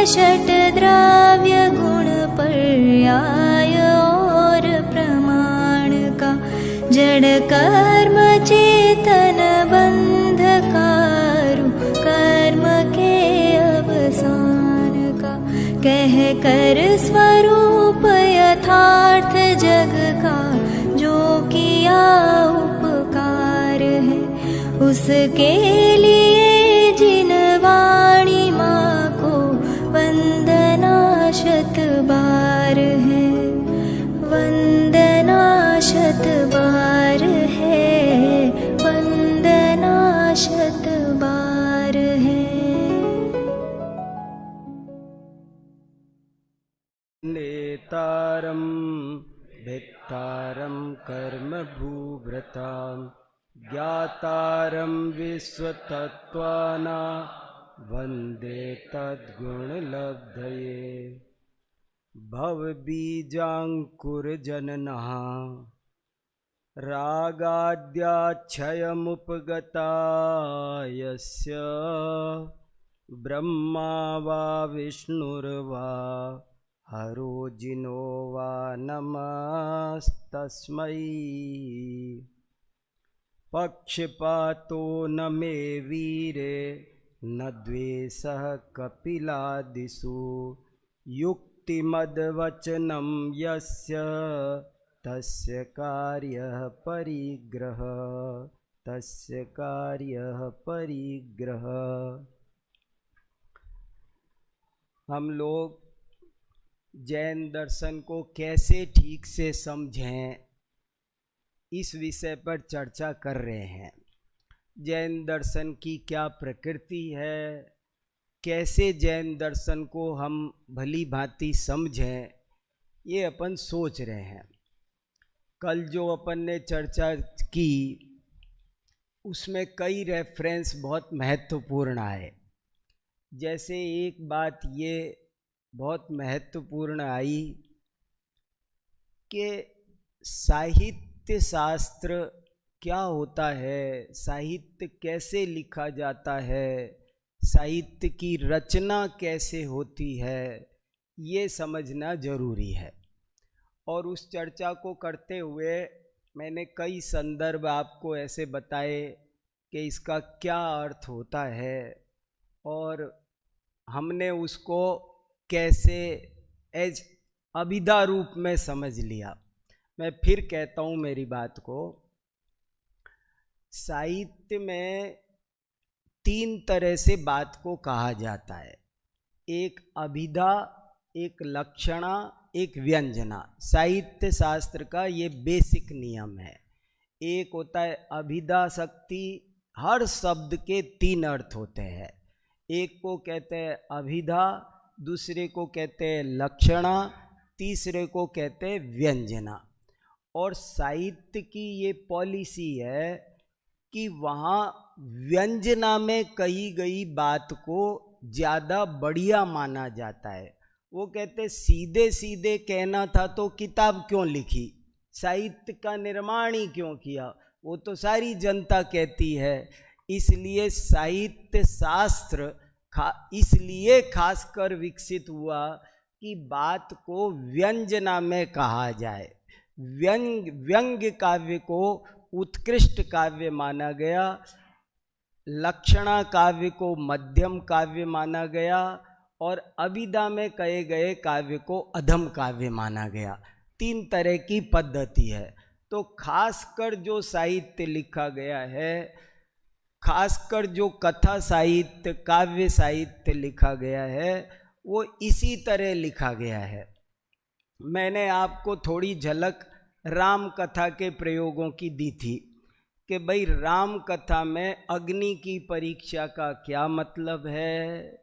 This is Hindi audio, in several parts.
षट द्रव्य गुण पर्याय और प्रमाण का, जड़ कर्म चेतन बंध कारू कर्म के अवसान का, कह कर स्वरूप यथार्थ जग का जो किया उपकार है, उसके लिए जिन वाणी माँ को वंदना शत बार है, वंदना शत बार है, वंदना शत बार है। नेतारं भित्तारं कर्म भूभृतां, ज्ञातारं विश्वतत्त्वानां वन्दे तद्गुणलब्धये। भवबीजाङ्कुरजननः रागाद्याच्छयमुपगता यस्य, ब्रह्मा वा विष्णुर्वा हरो जिनो वा नमस्तस्मै। पक्षपातो न मे वीरे न द्वेषः कपिलादिषु, युक्तिमद्वचनं यस्य तस्य कार्यः परिग्रह, तस्य कार्यः परिग्रह। हम लोग जैन दर्शन को कैसे ठीक से समझें, इस विषय पर चर्चा कर रहे हैं। जैन दर्शन की क्या प्रकृति है, कैसे जैन दर्शन को हम भली भांति समझें, ये अपन सोच रहे हैं। कल जो अपन ने चर्चा की उसमें कई रेफरेंस बहुत महत्वपूर्ण आए। जैसे एक बात ये बहुत महत्वपूर्ण आई कि साहित्य शास्त्र क्या होता है, साहित्य कैसे लिखा जाता है, साहित्य की रचना कैसे होती है, ये समझना जरूरी है। और उस चर्चा को करते हुए मैंने कई संदर्भ आपको ऐसे बताए कि इसका क्या अर्थ होता है और हमने उसको कैसे एज अभिधा रूप में समझ लिया। मैं फिर कहता हूँ मेरी बात को, साहित्य में तीन तरह से बात को कहा जाता है, एक अभिधा, एक लक्षणा, एक व्यंजना। साहित्य शास्त्र का ये बेसिक नियम है। एक होता है अभिधा शक्ति, हर शब्द के तीन अर्थ होते हैं। एक को कहते हैं अभिधा, दूसरे को कहते हैं लक्षणा, तीसरे को कहते हैं व्यंजना। और साहित्य की ये पॉलिसी है कि वहाँ व्यंजना में कही गई बात को ज़्यादा बढ़िया माना जाता है। वो कहते सीधे सीधे कहना था तो किताब क्यों लिखी, साहित्य का निर्माण ही क्यों किया, वो तो सारी जनता कहती है। इसलिए साहित्य शास्त्र इसलिए खासकर विकसित हुआ कि बात को व्यंजना में कहा जाए। व्यंग्य काव्य को उत्कृष्ट काव्य माना गया, लक्षणा काव्य को मध्यम काव्य माना गया और अभिधा में कहे गए काव्य को अधम काव्य माना गया। तीन तरह की पद्धति है। तो खासकर जो साहित्य लिखा गया है, खासकर जो कथा साहित्य, काव्य साहित्य लिखा गया है, वो इसी तरह लिखा गया है। मैंने आपको थोड़ी झलक राम कथा के प्रयोगों की दी थी कि भाई राम कथा में अग्नि की परीक्षा का क्या मतलब है,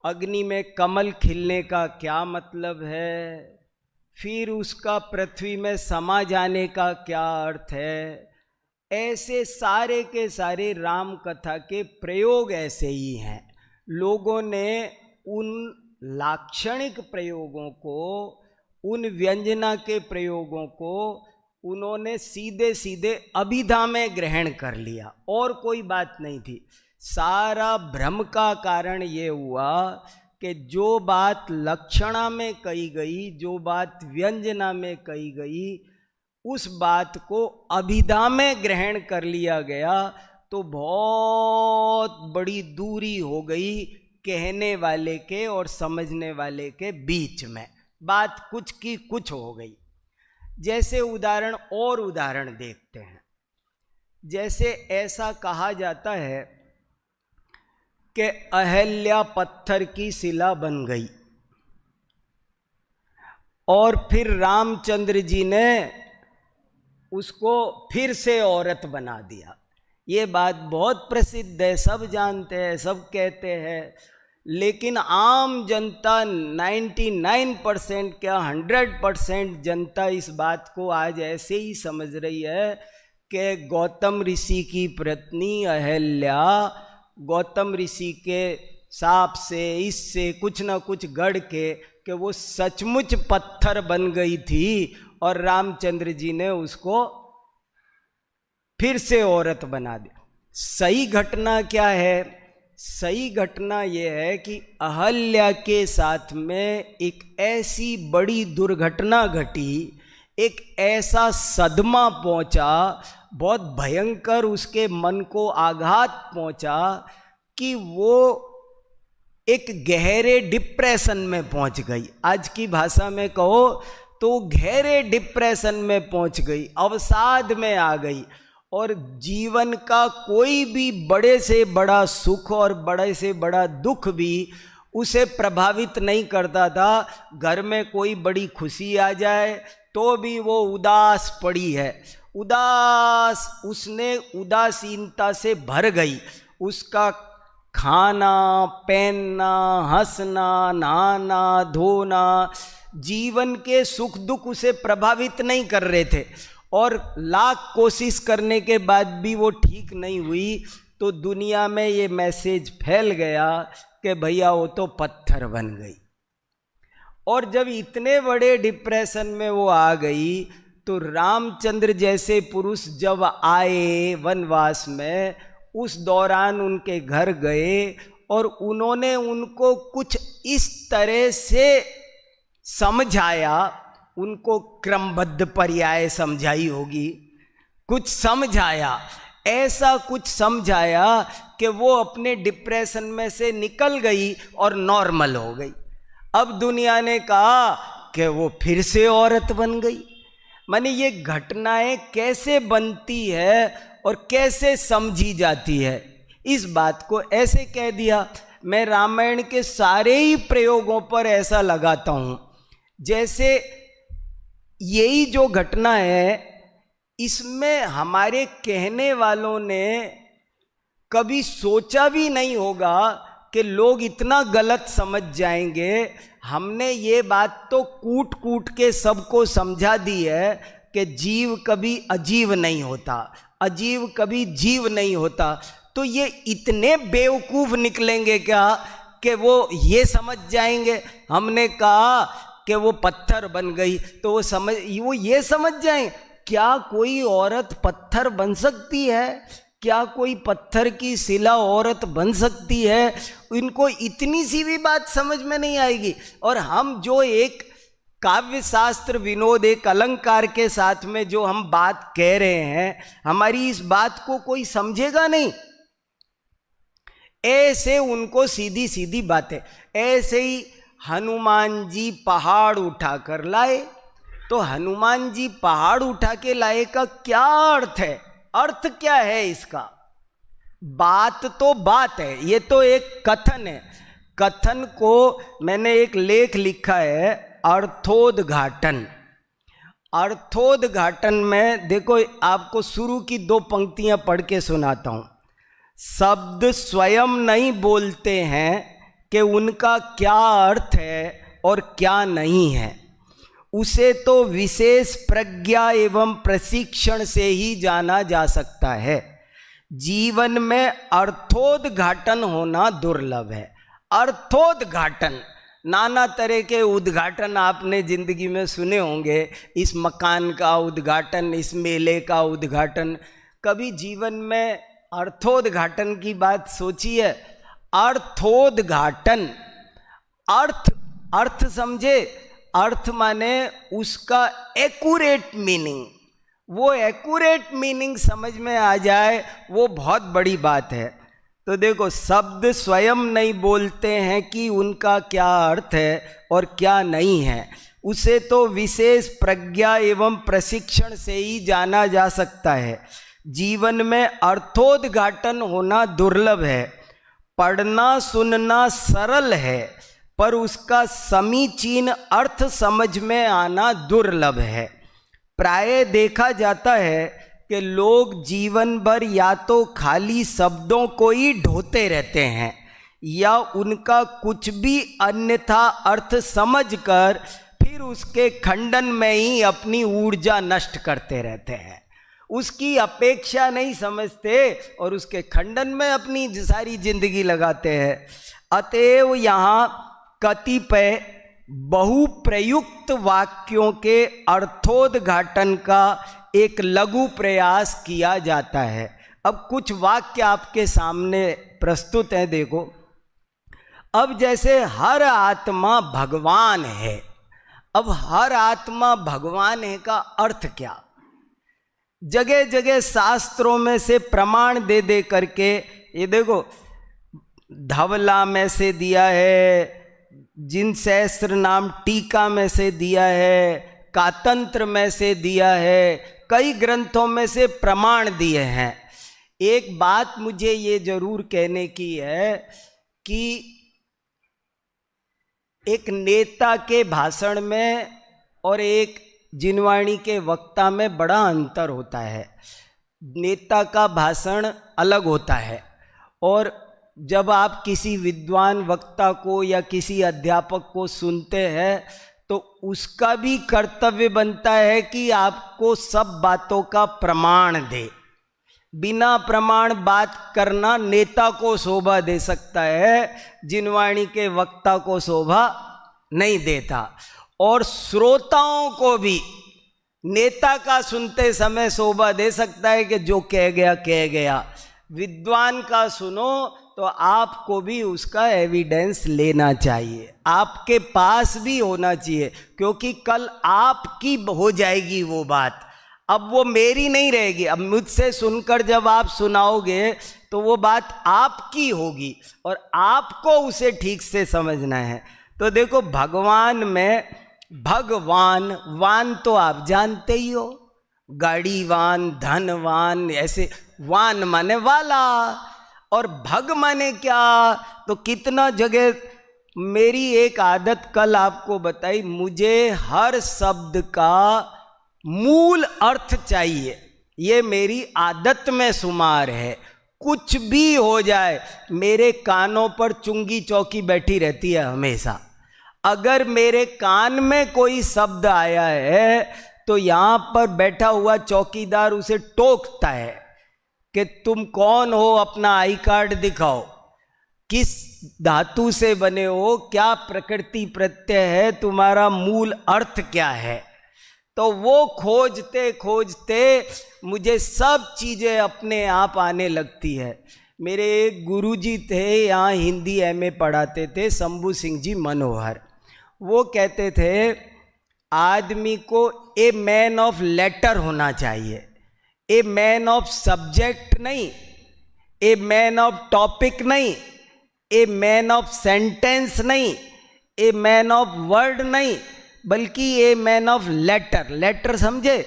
अग्नि में कमल खिलने का क्या मतलब है, फिर उसका पृथ्वी में समा जाने का क्या अर्थ है। ऐसे सारे के सारे राम कथा के प्रयोग ऐसे ही हैं। लोगों ने उन लाक्षणिक प्रयोगों को, उन व्यंजना के प्रयोगों को उन्होंने सीधे सीधे अभिधा में ग्रहण कर लिया और कोई बात नहीं थी। सारा भ्रम का कारण ये हुआ कि जो बात लक्षणा में कही गई, जो बात व्यंजना में कही गई, उस बात को अभिधा में ग्रहण कर लिया गया तो बहुत बड़ी दूरी हो गई कहने वाले के और समझने वाले के बीच में। बात कुछ की कुछ हो गई। जैसे उदाहरण देखते हैं। जैसे ऐसा कहा जाता है कि अहल्या पत्थर की शिला बन गई और फिर रामचंद्र जी ने उसको फिर से औरत बना दिया। ये बात बहुत प्रसिद्ध है, सब जानते हैं, सब कहते हैं, लेकिन आम जनता 99% क्या 100% जनता इस बात को आज ऐसे ही समझ रही है कि गौतम ऋषि की पत्नी अहल्या गौतम ऋषि के साप से, इससे कुछ ना कुछ गढ़ के कि वो सचमुच पत्थर बन गई थी और रामचंद्र जी ने उसको फिर से औरत बना दिया। सही घटना क्या है? सही घटना यह है कि अहल्या के साथ में एक ऐसी बड़ी दुर्घटना घटी, एक ऐसा सदमा पहुंचा, बहुत भयंकर उसके मन को आघात पहुंचा कि वो एक गहरे डिप्रेशन में पहुंच गई। आज की भाषा में कहो तो गहरे डिप्रेशन में पहुंच गई, अवसाद में आ गई और जीवन का कोई भी बड़े से बड़ा सुख और बड़े से बड़ा दुख भी उसे प्रभावित नहीं करता था। घर में कोई बड़ी खुशी आ जाए तो भी वो उदास पड़ी है, उदास, उसने उदासीनता से भर गई। उसका खाना, पहनना, हंसना, नहाना, धोना, जीवन के सुख दुख उसे प्रभावित नहीं कर रहे थे और लाख कोशिश करने के बाद भी वो ठीक नहीं हुई तो दुनिया में ये मैसेज फैल गया कि भैया वो तो पत्थर बन गई। और जब इतने बड़े डिप्रेशन में वो आ गई तो रामचंद्र जैसे पुरुष जब आए वनवास में, उस दौरान उनके घर गए और उन्होंने उनको कुछ इस तरह से समझाया, उनको क्रमबद्ध पर्याय समझाई होगी, कुछ समझाया, ऐसा कुछ समझाया कि वो अपने डिप्रेशन में से निकल गई और नॉर्मल हो गई। अब दुनिया ने कहा कि वो फिर से औरत बन गई। माने ये घटनाएं कैसे बनती है और कैसे समझी जाती है, इस बात को ऐसे कह दिया। मैं रामायण के सारे ही प्रयोगों पर ऐसा लगाता हूं, जैसे यही जो घटना है इसमें हमारे कहने वालों ने कभी सोचा भी नहीं होगा कि लोग इतना गलत समझ जाएंगे। हमने ये बात तो कूट कूट के सबको समझा दी है कि जीव कभी अजीव नहीं होता, अजीव कभी जीव नहीं होता। तो ये इतने बेवकूफ निकलेंगे क्या कि वो ये समझ जाएंगे हमने कहा कि वो पत्थर बन गई तो वो ये समझ जाएं क्या कोई औरत पत्थर बन सकती है, क्या कोई पत्थर की शिला औरत बन सकती है। इनको इतनी सी भी बात समझ में नहीं आएगी। और हम जो एक काव्य शास्त्र विनोद, एक अलंकार के साथ में जो हम बात कह रहे हैं, हमारी इस बात को कोई समझेगा नहीं। ऐसे उनको सीधी सीधी बातें, ऐसे ही हनुमान जी पहाड़ उठा कर लाए, तो हनुमान जी पहाड़ उठा के लाए का क्या अर्थ है? अर्थ क्या है इसका? बात तो बात है, ये तो एक कथन है। कथन को मैंने एक लेख लिखा है, अर्थोद्घाटन। अर्थोद्घाटन में देखो, आपको शुरू की 2 पंक्तियां पढ़ के सुनाता हूं। शब्द स्वयं नहीं बोलते हैं कि उनका क्या अर्थ है और क्या नहीं है, उसे तो विशेष प्रज्ञा एवं प्रशिक्षण से ही जाना जा सकता है। जीवन में अर्थोद्घाटन होना दुर्लभ है। अर्थोद्घाटन, नाना तरह के उद्घाटन आपने जिंदगी में सुने होंगे, इस मकान का उद्घाटन, इस मेले का उद्घाटन। कभी जीवन में अर्थोद्घाटन की बात सोची है? अर्थोद्घाटन, अर्थ, अर्थ समझे, अर्थ माने उसका एक्यूरेट मीनिंग, वो एक्यूरेट मीनिंग समझ में आ जाए वो बहुत बड़ी बात है। तो देखो, शब्द स्वयं नहीं बोलते हैं कि उनका क्या अर्थ है और क्या नहीं है, उसे तो विशेष प्रज्ञा एवं प्रशिक्षण से ही जाना जा सकता है। जीवन में अर्थोद्घाटन होना दुर्लभ है। पढ़ना सुनना सरल है, पर उसका समीचीन अर्थ समझ में आना दुर्लभ है। प्रायः देखा जाता है कि लोग जीवन भर या तो खाली शब्दों को ही ढोते रहते हैं या उनका कुछ भी अन्यथा अर्थ समझकर फिर उसके खंडन में ही अपनी ऊर्जा नष्ट करते रहते हैं। उसकी अपेक्षा नहीं समझते और उसके खंडन में अपनी सारी जिंदगी लगाते हैं। अतएव यहाँ कतिपय बहुप्रयुक्त वाक्यों के अर्थोद्घाटन का एक लघु प्रयास किया जाता है। अब कुछ वाक्य आपके सामने प्रस्तुत हैं, देखो। अब जैसे हर आत्मा भगवान है, अब हर आत्मा भगवान है का अर्थ क्या? जगह जगह शास्त्रों में से प्रमाण दे दे करके, ये देखो, धवला में से दिया है, जिन सहस्त्र नाम टीका में से दिया है, कातंत्र में से दिया है, कई ग्रंथों में से प्रमाण दिए हैं। एक बात मुझे ये जरूर कहने की है कि एक नेता के भाषण में और एक जिनवाणी के वक्ता में बड़ा अंतर होता है। नेता का भाषण अलग होता है, और जब आप किसी विद्वान वक्ता को या किसी अध्यापक को सुनते हैं तो उसका भी कर्तव्य बनता है कि आपको सब बातों का प्रमाण दे। बिना प्रमाण बात करना नेता को शोभा दे सकता है, जिनवाणी के वक्ता को शोभा नहीं देता। और श्रोताओं को भी नेता का सुनते समय शोभा दे सकता है कि जो कह गया कह गया। विद्वान का सुनो तो आपको भी उसका एविडेंस लेना चाहिए, आपके पास भी होना चाहिए, क्योंकि कल आपकी हो जाएगी वो बात, अब वो मेरी नहीं रहेगी। अब मुझसे सुनकर जब आप सुनाओगे तो वो बात आपकी होगी और आपको उसे ठीक से समझना है। तो देखो, भगवान में भगवान, वान तो आप जानते ही हो, गाड़ीवान, धनवान, ऐसे वान माने वाला, और भग माने क्या? तो कितना जगह मेरी एक आदत कल आपको बताई, मुझे हर शब्द का मूल अर्थ चाहिए, ये मेरी आदत में शुमार है। कुछ भी हो जाए, मेरे कानों पर चुंगी चौकी बैठी रहती है हमेशा। अगर मेरे कान में कोई शब्द आया है तो यहाँ पर बैठा हुआ चौकीदार उसे टोकता है कि तुम कौन हो, अपना आई कार्ड दिखाओ, किस धातु से बने हो, क्या प्रकृति प्रत्यय है, तुम्हारा मूल अर्थ क्या है। तो वो खोजते खोजते मुझे सब चीज़ें अपने आप आने लगती है। मेरे एक गुरुजी थे, यहाँ हिंदी एमए पढ़ाते थे, शंभू सिंह जी मनोहर। वो कहते थे आदमी को ए मैन ऑफ लेटर होना चाहिए, ए मैन ऑफ सब्जेक्ट नहीं, ए मैन ऑफ टॉपिक नहीं, ए मैन ऑफ सेंटेंस नहीं, ए मैन ऑफ वर्ड नहीं, बल्कि a man of letter. Letter समझे?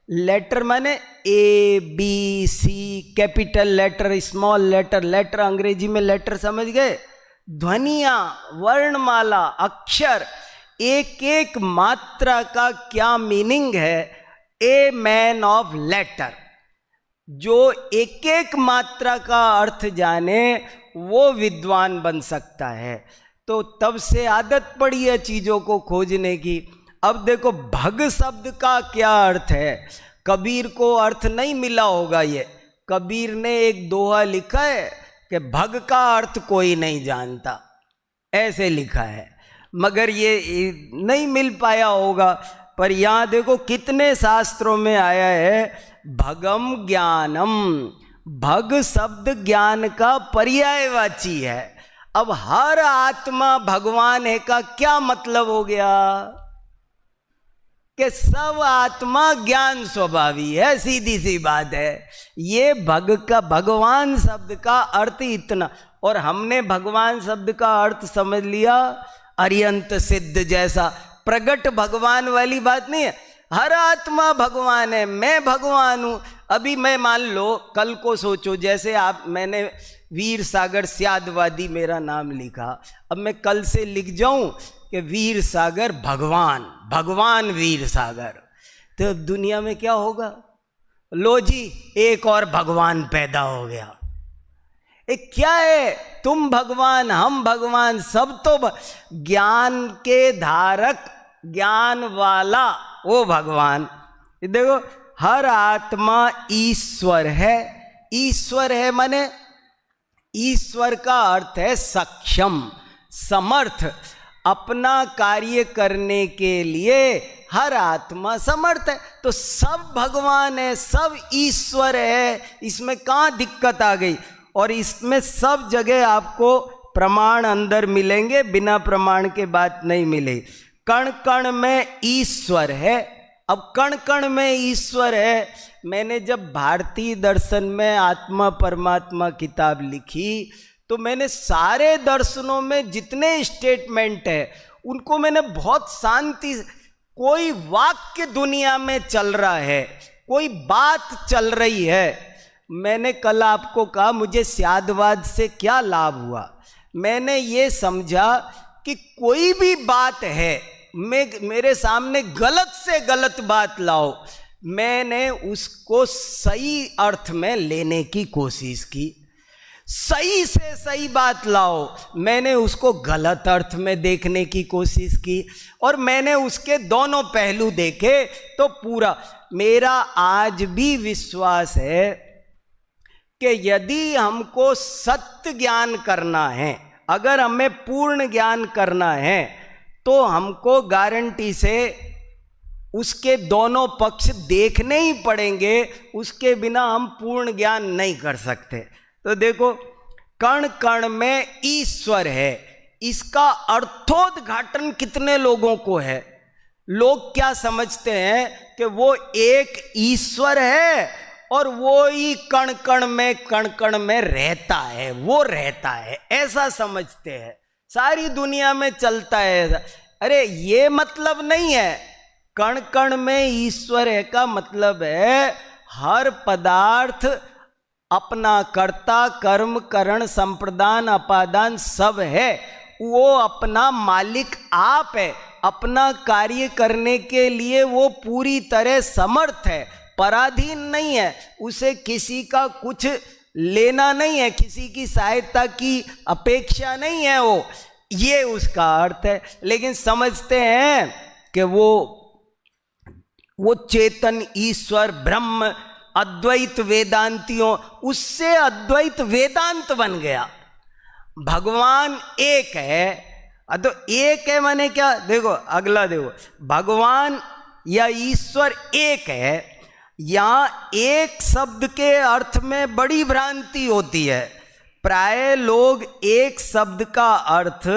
लेटर माने A B C, capital letter, small letter. Letter अंग्रेजी में लेटर समझ गए? ध्वनियां, वर्णमाला, अक्षर, एक एक मात्रा का क्या मीनिंग है। ए मैन ऑफ लेटर, जो एक एक मात्रा का अर्थ जाने वो विद्वान बन सकता है। तो तब से आदत पड़ी है चीज़ों को खोजने की। अब देखो, भग शब्द का क्या अर्थ है? कबीर को अर्थ नहीं मिला होगा। ये कबीर ने एक दोहा लिखा है कि भग का अर्थ कोई नहीं जानता, ऐसे लिखा है, मगर ये नहीं मिल पाया होगा। पर यहाँ देखो कितने शास्त्रों में आया है, भगम ज्ञानम। भग शब्द ज्ञान का पर्यायवाची है। अब हर आत्मा भगवान है का क्या मतलब हो गया कि सब आत्मा ज्ञान स्वभावी है, सीधी सी बात है। ये भगवान शब्द का अर्थ इतना, और हमने भगवान शब्द का अर्थ समझ लिया अरियंत सिद्ध जैसा, प्रगट भगवान वाली बात नहीं है। हर आत्मा भगवान है, मैं भगवान हूं। अभी मैं मान लो कल को सोचो, जैसे मैंने वीर सागर स्यादवादी मेरा नाम लिखा, अब मैं कल से लिख जाऊं कि वीर सागर भगवान वीर सागर, तो दुनिया में क्या होगा? लो जी, एक और भगवान पैदा हो गया। एक क्या है, तुम भगवान, हम भगवान, सब तो ज्ञान के धारक, ज्ञान वाला वो भगवान। देखो हर आत्मा ईश्वर है। ईश्वर है माने, ईश्वर का अर्थ है सक्षम, समर्थ, अपना कार्य करने के लिए हर आत्मा समर्थ है। तो सब भगवान है, सब ईश्वर है, इसमें कहाँ दिक्कत आ गई? और इसमें सब जगह आपको प्रमाण अंदर मिलेंगे, बिना प्रमाण के बात नहीं मिले। कण कण में ईश्वर है। अब कण कण में ईश्वर है, मैंने जब भारतीय दर्शन में आत्मा परमात्मा किताब लिखी तो मैंने सारे दर्शनों में जितने स्टेटमेंट है उनको मैंने बहुत शांति, कोई वाक्य दुनिया में चल रहा है, कोई बात चल रही है। मैंने कल आपको कहा मुझे स्यादवाद से क्या लाभ हुआ, मैंने ये समझा कि कोई भी बात है, मेरे सामने गलत से गलत बात लाओ, मैंने उसको सही अर्थ में लेने की कोशिश की। सही से सही बात लाओ, मैंने उसको गलत अर्थ में देखने की कोशिश की, और मैंने उसके दोनों पहलू देखे। तो पूरा मेरा आज भी विश्वास है कि यदि हमको सत्य ज्ञान करना है, अगर हमें पूर्ण ज्ञान करना है, तो हमको गारंटी से उसके दोनों पक्ष देखने ही पड़ेंगे, उसके बिना हम पूर्ण ज्ञान नहीं कर सकते। तो देखो कण कण में ईश्वर है, इसका अर्थोद्घाटन कितने लोगों को है? लोग क्या समझते हैं कि वो एक ईश्वर है और वो ही कण कण में रहता है, वो रहता है, ऐसा समझते हैं। सारी दुनिया में चलता है ऐसा। अरे ये मतलब नहीं है। कण कण में ईश्वर है का मतलब है हर पदार्थ अपना कर्ता कर्म करण संप्रदान अपादान सब है, वो अपना मालिक आप है, अपना कार्य करने के लिए वो पूरी तरह समर्थ है, पराधीन नहीं है, उसे किसी का कुछ लेना नहीं है, किसी की सहायता की अपेक्षा नहीं है, ये उसका अर्थ है। लेकिन समझते हैं कि वो चेतन ईश्वर ब्रह्म अद्वैत वेदांतियों, उससे अद्वैत वेदांत बन गया। भगवान एक है, तो एक है माने क्या? देखो अगला देखो, भगवान या ईश्वर एक है। यहां एक शब्द के अर्थ में बड़ी भ्रांति होती है। प्राय लोग एक शब्द का अर्थ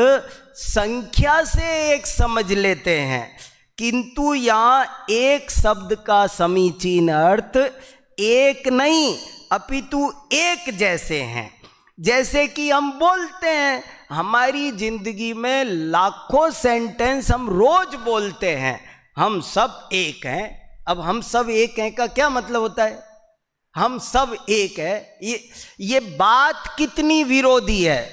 संख्या से एक समझ लेते हैं, किंतु यहां एक शब्द का समीचीन अर्थ एक नहीं अपितु एक जैसे हैं। जैसे कि हम बोलते हैं, हमारी जिंदगी में लाखों सेंटेंस हम रोज बोलते हैं, हम सब एक हैं। अब हम सब एक हैं का क्या मतलब होता है? हम सब एक है, ये बात कितनी विरोधी है।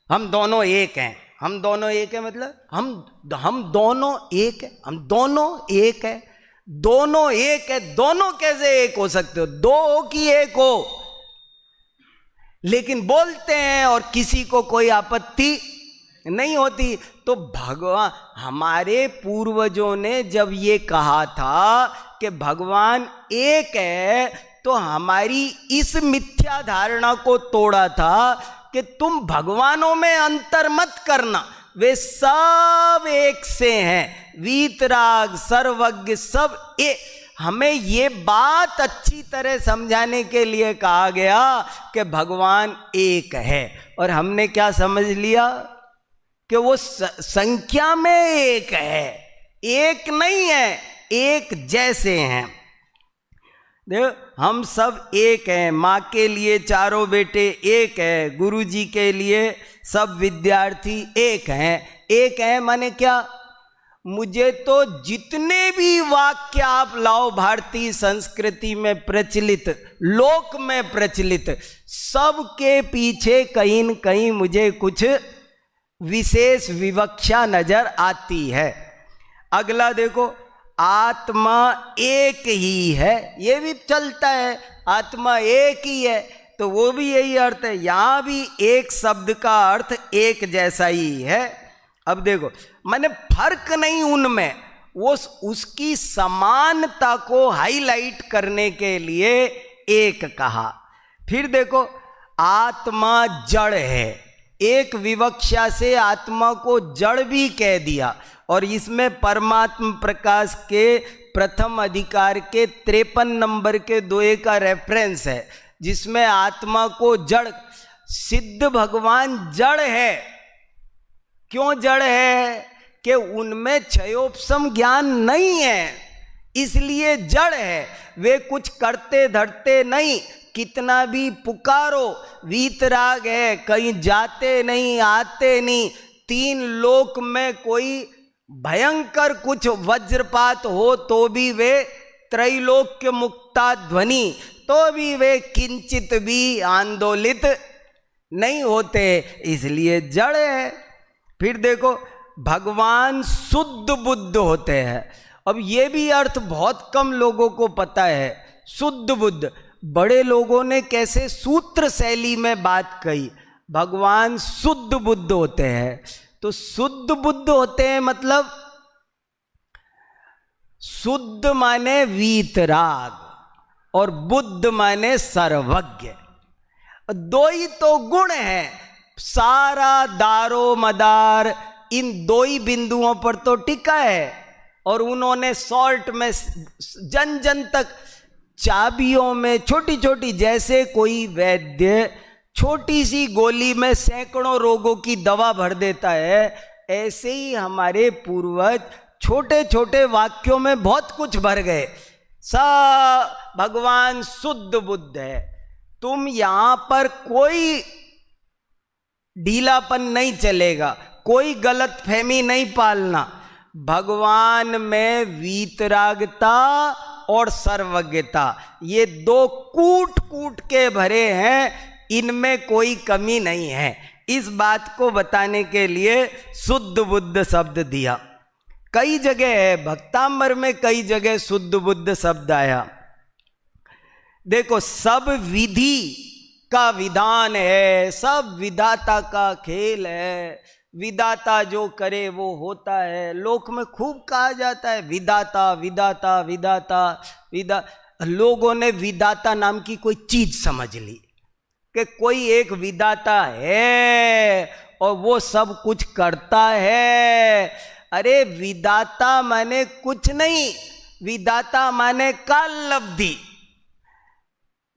हम दोनों एक हैं, हम दोनों एक है मतलब हम दोनों एक है, हम दोनों एक है, दोनों एक है। दोनों कैसे एक हो सकते हो? दो हो कि एक हो? लेकिन बोलते हैं और किसी को कोई आपत्ति नहीं होती। तो भगवान, हमारे पूर्वजों ने जब ये कहा था कि भगवान एक है, तो हमारी इस मिथ्या धारणा को तोड़ा था कि तुम भगवानों में अंतर मत करना, वे सब एक से हैं, वीतराग सर्वज्ञ सब एक। हमें ये बात अच्छी तरह समझाने के लिए कहा गया कि भगवान एक है, और हमने क्या समझ लिया कि वो संख्या में एक है, एक नहीं है, एक जैसे हैं। देखो हम सब एक हैं, माँ के लिए चारों बेटे एक है, गुरु जी के लिए सब विद्यार्थी एक हैं। एक हैं माने क्या? मुझे तो जितने भी वाक्य आप लाओ भारतीय संस्कृति में प्रचलित, लोक में प्रचलित, सबके पीछे कहीं न कहीं मुझे कुछ विशेष विवक्षा नजर आती है। अगला देखो, आत्मा एक ही है, ये भी चलता है, आत्मा एक ही है, तो वो भी यही अर्थ है। यहां भी एक शब्द का अर्थ एक जैसा ही है। अब देखो, मैंने फर्क नहीं उनमें, वो उसकी समानता को हाईलाइट करने के लिए एक कहा। फिर देखो, आत्मा जड़ है, एक विवक्षा से आत्मा को जड़ भी कह दिया, और इसमें परमात्म प्रकाश के प्रथम अधिकार के 53 नंबर के दोहे का रेफरेंस है, जिसमें आत्मा को जड़, सिद्ध भगवान जड़ है। क्यों जड़ है? कि उनमें क्षयोपशम ज्ञान नहीं है, इसलिए जड़ है। वे कुछ करते धरते नहीं, कितना भी पुकारो, वीतराग है, कहीं जाते नहीं, आते नहीं। 3 लोक में कोई भयंकर कुछ वज्रपात हो तो भी वे त्रैलोक्य मुक्ता ध्वनि, तो भी वे किंचित भी आंदोलित नहीं होते, इसलिए जड़ है। फिर देखो, भगवान शुद्ध बुद्ध होते हैं। अब ये भी अर्थ बहुत कम लोगों को पता है, शुद्ध बुद्ध। बड़े लोगों ने कैसे सूत्र शैली में बात कही, भगवान शुद्ध बुद्ध होते हैं। तो शुद्ध बुद्ध होते हैं मतलब, शुद्ध माने वीतराग और बुद्ध माने सर्वज्ञ। दो ही तो गुण हैं, सारा दारो मदार इन 2 ही बिंदुओं पर तो टिका है, और उन्होंने सॉल्ट में जन जन तक, चाबियों में छोटी छोटी, जैसे कोई वैद्य छोटी सी गोली में सैकड़ों रोगों की दवा भर देता है, ऐसे ही हमारे पूर्वज छोटे छोटे वाक्यों में बहुत कुछ भर गए। सब भगवान शुद्ध बुद्ध है। तुम यहां पर कोई ढीलापन नहीं चलेगा, कोई गलत फहमी नहीं पालना। भगवान में वीतरागता और सर्वज्ञता, ये 2 कूट कूट के भरे हैं, इनमें कोई कमी नहीं है। इस बात को बताने के लिए शुद्ध बुद्ध शब्द दिया। कई जगह है, भक्तांबर में कई जगह शुद्ध बुद्ध शब्द आया। देखो, सब विधि का विधान है, सब विधाता का खेल है, विधाता जो करे वो होता है। लोक में खूब कहा जाता है विधाता विधाता विधाता विधा। लोगों ने विधाता नाम की कोई चीज समझ ली कि कोई एक विधाता है और वो सब कुछ करता है। अरे विधाता माने कुछ नहीं, विधाता माने काल लब्धि।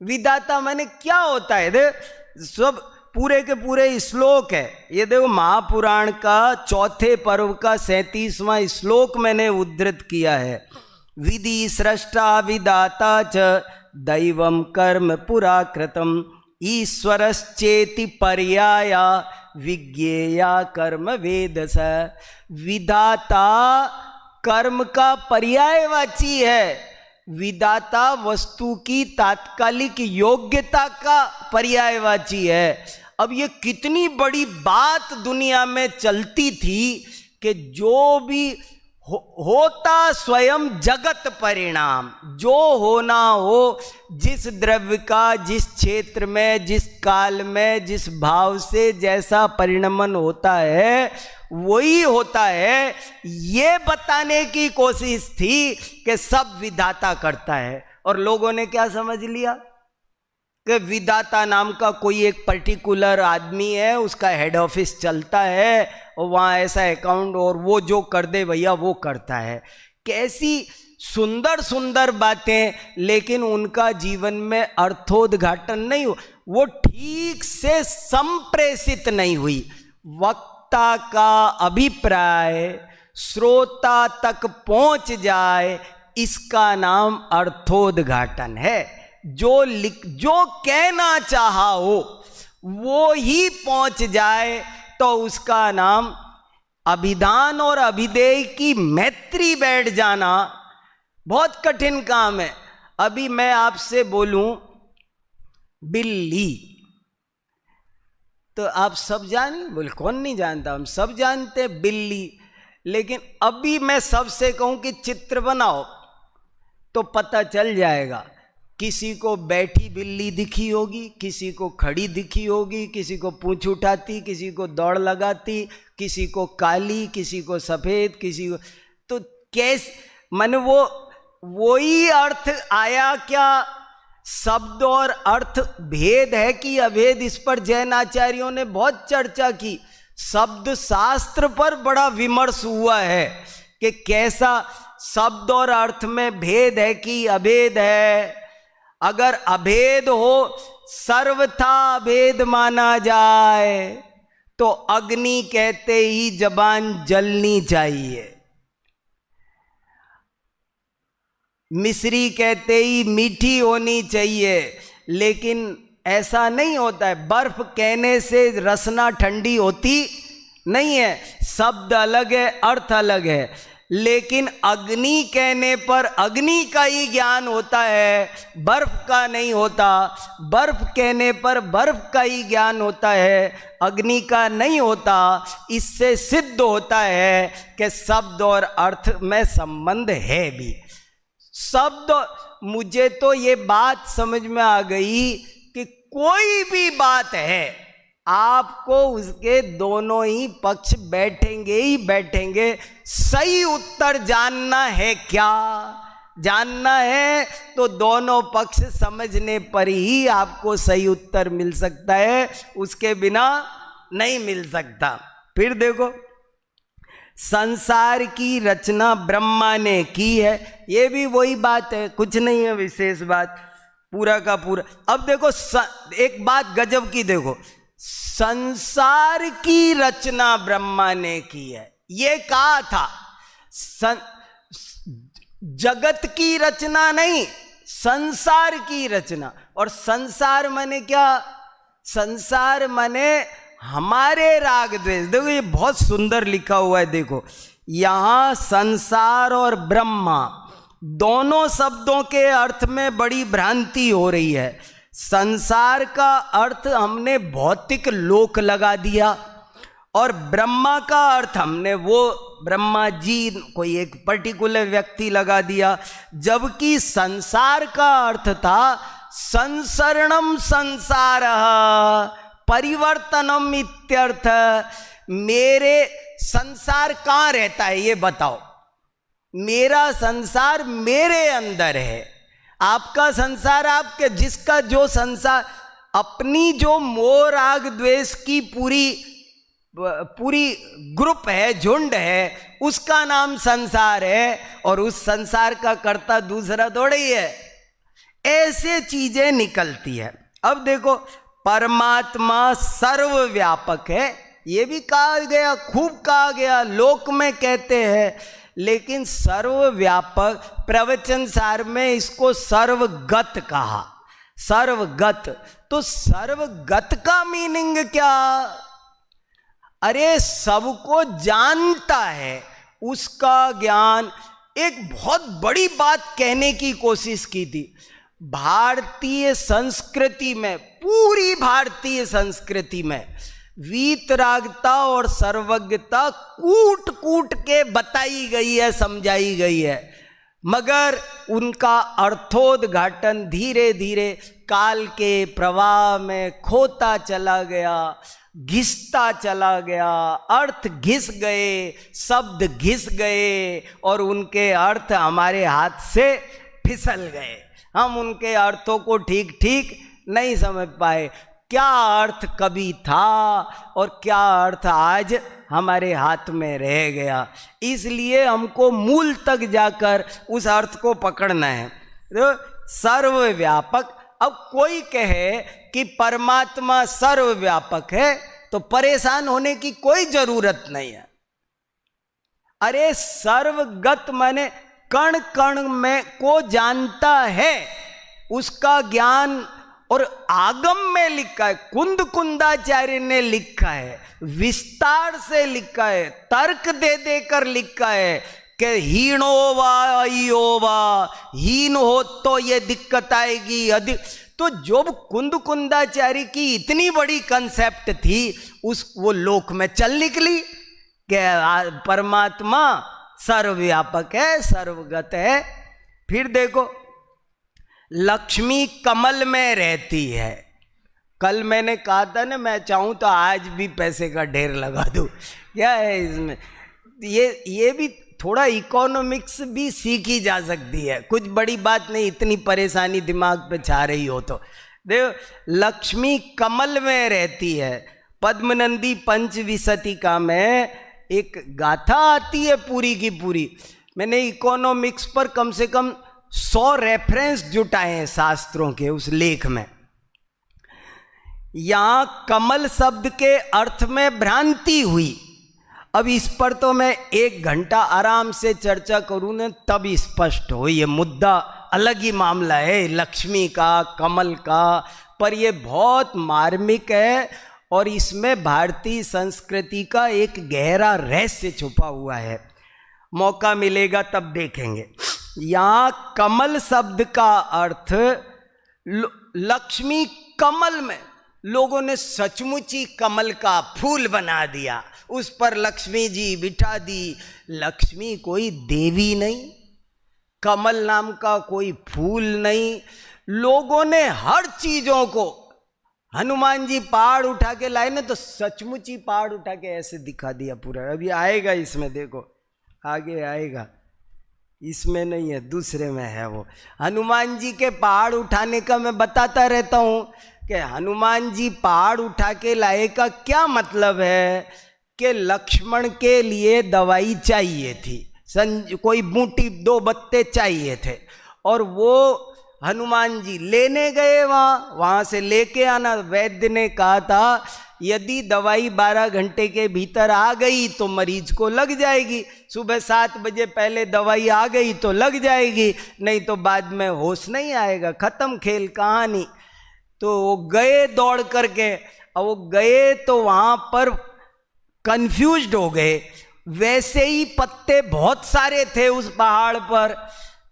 विधाता माने क्या होता है? सब पूरे के पूरे श्लोक है। ये देखो, महापुराण का 4थे पर्व का 37वां श्लोक मैंने उद्धृत किया है। विधि सृष्टा विधाता च दैवम कर्म पुरा कृतम ईश्वरश्चेति पर्याया विज्ञेया कर्म वेदस। विधाता कर्म का पर्यायवाची है, विधाता वस्तु की तात्कालिक योग्यता का पर्यायवाची है। अब ये कितनी बड़ी बात दुनिया में चलती थी कि जो भी होता स्वयं जगत परिणाम, जो होना हो, जिस द्रव्य का जिस क्षेत्र में जिस काल में जिस भाव से जैसा परिणमन होता है वही होता है। ये बताने की कोशिश थी कि सब विधाता करता है, और लोगों ने क्या समझ लिया कि विधाता नाम का कोई एक पर्टिकुलर आदमी है, उसका हेड ऑफिस चलता है और वहाँ ऐसा अकाउंट, और वो जो कर दे भैया वो करता है। कैसी सुंदर सुंदर बातें, लेकिन उनका जीवन में अर्थोद्घाटन नहीं हुआ, वो ठीक से संप्रेषित नहीं हुई। वक्ता का अभिप्राय श्रोता तक पहुंच जाए, इसका नाम अर्थोद्घाटन है। जो कहना चाहा हो वो ही पहुंच जाए तो उसका नाम अभिधान और अभिधेय की मैत्री बैठ जाना बहुत कठिन काम है। अभी मैं आपसे बोलूं बिल्ली, तो आप सब बोले कौन नहीं जानता, हम सब जानते हैं बिल्ली। लेकिन अभी मैं सबसे कहूं कि चित्र बनाओ तो पता चल जाएगा। किसी को बैठी बिल्ली दिखी होगी, किसी को खड़ी दिखी होगी, किसी को पूंछ उठाती, किसी को दौड़ लगाती, किसी को काली, किसी को सफेद, किसी को, तो कैसे माने वो ही अर्थ आया क्या? शब्द और अर्थ भेद है कि अभेद, इस पर जैन आचार्यों ने बहुत चर्चा की। शब्द शास्त्र पर बड़ा विमर्श हुआ है कि कैसा शब्द और अर्थ में भेद है कि अभेद है। अगर अभेद हो, सर्वथा अभेद माना जाए, तो अग्नि कहते ही जबान जलनी चाहिए, मिश्री कहते ही मीठी होनी चाहिए। लेकिन ऐसा नहीं होता है। बर्फ कहने से रसना ठंडी होती नहीं है। शब्द अलग है, अर्थ अलग है। लेकिन अग्नि कहने पर अग्नि का ही ज्ञान होता है, बर्फ का नहीं होता। बर्फ कहने पर बर्फ का ही ज्ञान होता है, अग्नि का नहीं होता। इससे सिद्ध होता है कि शब्द और अर्थ में संबंध है भी। शब्द, मुझे तो ये बात समझ में आ गई कि कोई भी बात है, आपको उसके दोनों ही पक्ष बैठेंगे ही बैठेंगे। सही उत्तर जानना है, क्या जानना है, तो दोनों पक्ष समझने पर ही आपको सही उत्तर मिल सकता है, उसके बिना नहीं मिल सकता। फिर देखो, संसार की रचना ब्रह्मा ने की है, ये भी वही बात है, कुछ नहीं है विशेष बात, पूरा का पूरा। अब देखो एक बात गजब की, देखो संसार की रचना ब्रह्मा ने की है, ये कहा था। जगत की रचना नहीं, संसार की रचना। और संसार माने क्या? संसार माने हमारे राग द्वेष। देखो ये बहुत सुंदर लिखा हुआ है, देखो यहां संसार और ब्रह्मा दोनों शब्दों के अर्थ में बड़ी भ्रांति हो रही है। संसार का अर्थ हमने भौतिक लोक लगा दिया, और ब्रह्मा का अर्थ हमने वो ब्रह्मा जी, कोई एक पर्टिकुलर व्यक्ति लगा दिया। जबकि संसार का अर्थ था संसरणम संसारः परिवर्तनम इत्यर्थ। मेरे संसार कहाँ रहता है ये बताओ? मेरा संसार मेरे अंदर है, आपका संसार आपके, जिसका जो संसार अपनी जो मोह राग द्वेष की पूरी ग्रुप है, झुंड है, उसका नाम संसार है, और उस संसार का कर्ता दूसरा थोड़ा ही है। ऐसे चीजें निकलती है। अब देखो, परमात्मा सर्वव्यापक है, ये भी कहा गया, खूब कहा गया, लोक में कहते हैं। लेकिन सर्वव्यापक, प्रवचन सार में इसको सर्वगत कहा। सर्वगत, तो सर्वगत का मीनिंग क्या? अरे सबको जानता है, उसका ज्ञान। एक बहुत बड़ी बात कहने की कोशिश की थी। भारतीय संस्कृति में, पूरी भारतीय संस्कृति में वीतरागता और सर्वज्ञता कूट कूट के बताई गई है, समझाई गई है, मगर उनका अर्थोद्घाटन धीरे धीरे काल के प्रवाह में खोता चला गया, घिसता चला गया। अर्थ घिस गए, शब्द घिस गए, और उनके अर्थ हमारे हाथ से फिसल गए। हम उनके अर्थों को ठीक ठीक नहीं समझ पाए। क्या अर्थ कभी था और क्या अर्थ आज हमारे हाथ में रह गया। इसलिए हमको मूल तक जाकर उस अर्थ को पकड़ना है। तो सर्वव्यापक, अब कोई कहे कि परमात्मा सर्वव्यापक है तो परेशान होने की कोई जरूरत नहीं है। अरे सर्वगत माने कण कण में को जानता है, उसका ज्ञान और आगम में लिखा है। कुंद कुंदाचार्य ने लिखा है, विस्तार से लिखा है, तर्क दे देकर लिखा है कि हीनो वा अयो वा, हीन हो तो ये दिक्कत आएगी, अधिक। तो जो कुंद कुंदाचार्य की इतनी बड़ी कंसेप्ट थी वो लोक में चल निकली कि परमात्मा सर्वव्यापक है, सर्वगत है। फिर देखो, लक्ष्मी कमल में रहती है। कल मैंने कहा था ना, मैं चाहूं तो आज भी पैसे का ढेर लगा दूं। क्या है इसमें? ये भी थोड़ा इकोनॉमिक्स भी सीखी जा सकती है, कुछ बड़ी बात नहीं, इतनी परेशानी दिमाग पे छा रही हो तो। देखो, लक्ष्मी कमल में रहती है। पद्मनंदी पंचविंशतिका में एक गाथा आती है पूरी की पूरी। मैंने इकोनॉमिक्स पर कम से कम 100 रेफरेंस जुटाए हैं शास्त्रों के उस लेख में। यहां कमल शब्द के अर्थ में भ्रांति हुई। अब इस पर तो मैं 1 घंटा आराम से चर्चा करूं ना तब स्पष्ट हो। ये मुद्दा अलग ही मामला है, लक्ष्मी का, कमल का, पर यह बहुत मार्मिक है और इसमें भारतीय संस्कृति का एक गहरा रहस्य छुपा हुआ है। मौका मिलेगा तब देखेंगे। यहां कमल शब्द का अर्थ लक्ष्मी कमल में, लोगों ने सचमुच ही कमल का फूल बना दिया, उस पर लक्ष्मी जी बिठा दी। लक्ष्मी कोई देवी नहीं, कमल नाम का कोई फूल नहीं। लोगों ने हर चीजों को, हनुमान जी पहाड़ उठा के लाए ना तो सचमुच ही पहाड़ उठा के ऐसे दिखा दिया पूरा। अभी आएगा इसमें, देखो आगे आएगा, इसमें नहीं है, दूसरे में है। वो हनुमान जी के पहाड़ उठाने का मैं बताता रहता हूं कि हनुमान जी पहाड़ उठा के लाए का क्या मतलब है कि लक्ष्मण के लिए दवाई चाहिए थी, कोई बूटी 2 बत्ते चाहिए थे, और वो हनुमान जी लेने गए। वहां से लेके आना, वैद्य ने कहा था यदि दवाई 12 घंटे के भीतर आ गई तो मरीज को लग जाएगी, सुबह 7 बजे पहले दवाई आ गई तो लग जाएगी, नहीं तो बाद में होश नहीं आएगा, खत्म खेल कहानी। तो वो गए दौड़ करके, और वो गए तो वहां पर कंफ्यूज्ड हो गए। वैसे ही पत्ते बहुत सारे थे उस पहाड़ पर,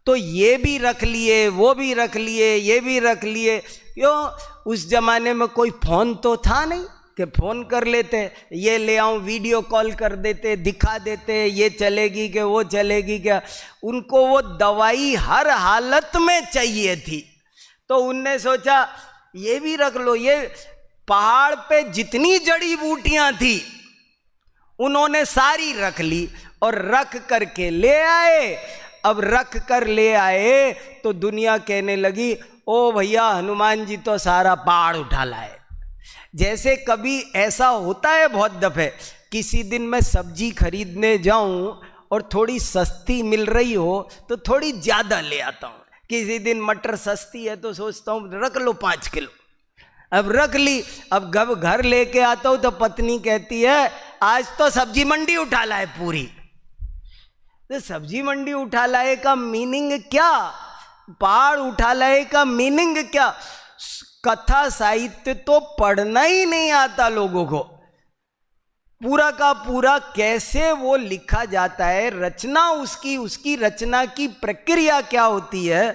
तो ये भी रख लिए, वो भी रख लिए, ये भी रख लिए। क्यों? उस जमाने में कोई फोन तो था नहीं कि फोन कर लेते, ये ले आऊं, वीडियो कॉल कर देते, दिखा देते, ये चलेगी कि वो चलेगी क्या। उनको वो दवाई हर हालत में चाहिए थी, तो उनने सोचा ये भी रख लो। ये पहाड़ पे जितनी जड़ी बूटियां थी उन्होंने सारी रख ली और रख करके ले आए। अब रख कर ले आए तो दुनिया कहने लगी, ओ भैया हनुमान जी तो सारा पहाड़ उठा लाए। जैसे कभी ऐसा होता है बहुत दफे, किसी दिन मैं सब्जी खरीदने जाऊं और थोड़ी सस्ती मिल रही हो तो थोड़ी ज्यादा ले आता हूं। किसी दिन मटर सस्ती है तो सोचता हूं रख लो 5 किलो, अब रख ली। अब घर लेके आता हूं तो पत्नी कहती है आज तो सब्जी मंडी उठा लाए पूरी। तो सब्जी मंडी उठा लाए का मीनिंग क्या? पहाड़ उठा लाए का मीनिंग क्या? कथा साहित्य तो पढ़ना ही नहीं आता लोगों को, पूरा का पूरा कैसे वो लिखा जाता है, रचना उसकी रचना की प्रक्रिया क्या होती है।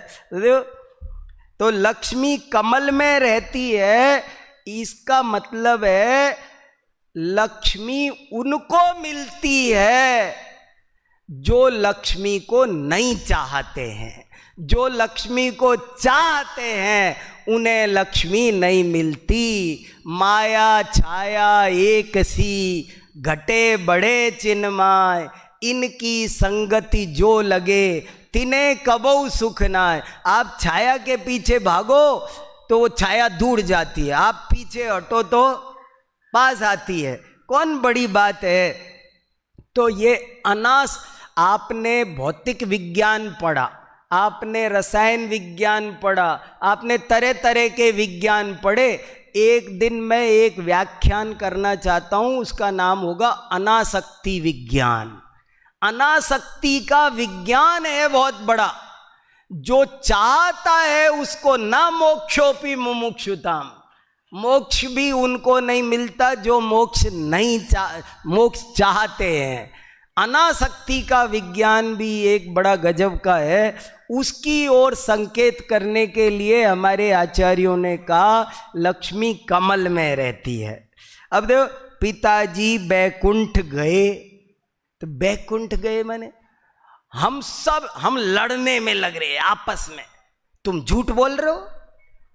तो लक्ष्मी कमल में रहती है, इसका मतलब है लक्ष्मी उनको मिलती है जो लक्ष्मी को नहीं चाहते हैं। जो लक्ष्मी को चाहते हैं उन्हें लक्ष्मी नहीं मिलती। माया छाया एक सी, घटे बड़े चिन्माय, इनकी संगति जो लगे तिन्हें कबहु सुख नाय। आप छाया के पीछे भागो तो वो छाया दूर जाती है, आप पीछे हटो तो पास आती है। कौन बड़ी बात है? तो ये अनास, आपने भौतिक विज्ञान पढ़ा, आपने रसायन विज्ञान पढ़ा, आपने तरह तरह के विज्ञान पढ़े। एक दिन मैं एक व्याख्यान करना चाहता हूं, उसका नाम होगा अनासक्ति विज्ञान। अनासक्ति का विज्ञान है बहुत बड़ा। जो चाहता है उसको ना मोक्षोपि मुमुक्षुताम, मोक्ष भी उनको नहीं मिलता जो मोक्ष मोक्ष चाहते हैं। अनासक्ति का विज्ञान भी एक बड़ा गजब का है। उसकी ओर संकेत करने के लिए हमारे आचार्यों ने कहा लक्ष्मी कमल में रहती है। अब देखो, पिताजी बैकुंठ गए, तो बैकुंठ गए माने हम लड़ने में लग रहे हैं आपस में। तुम झूठ बोल रहे हो,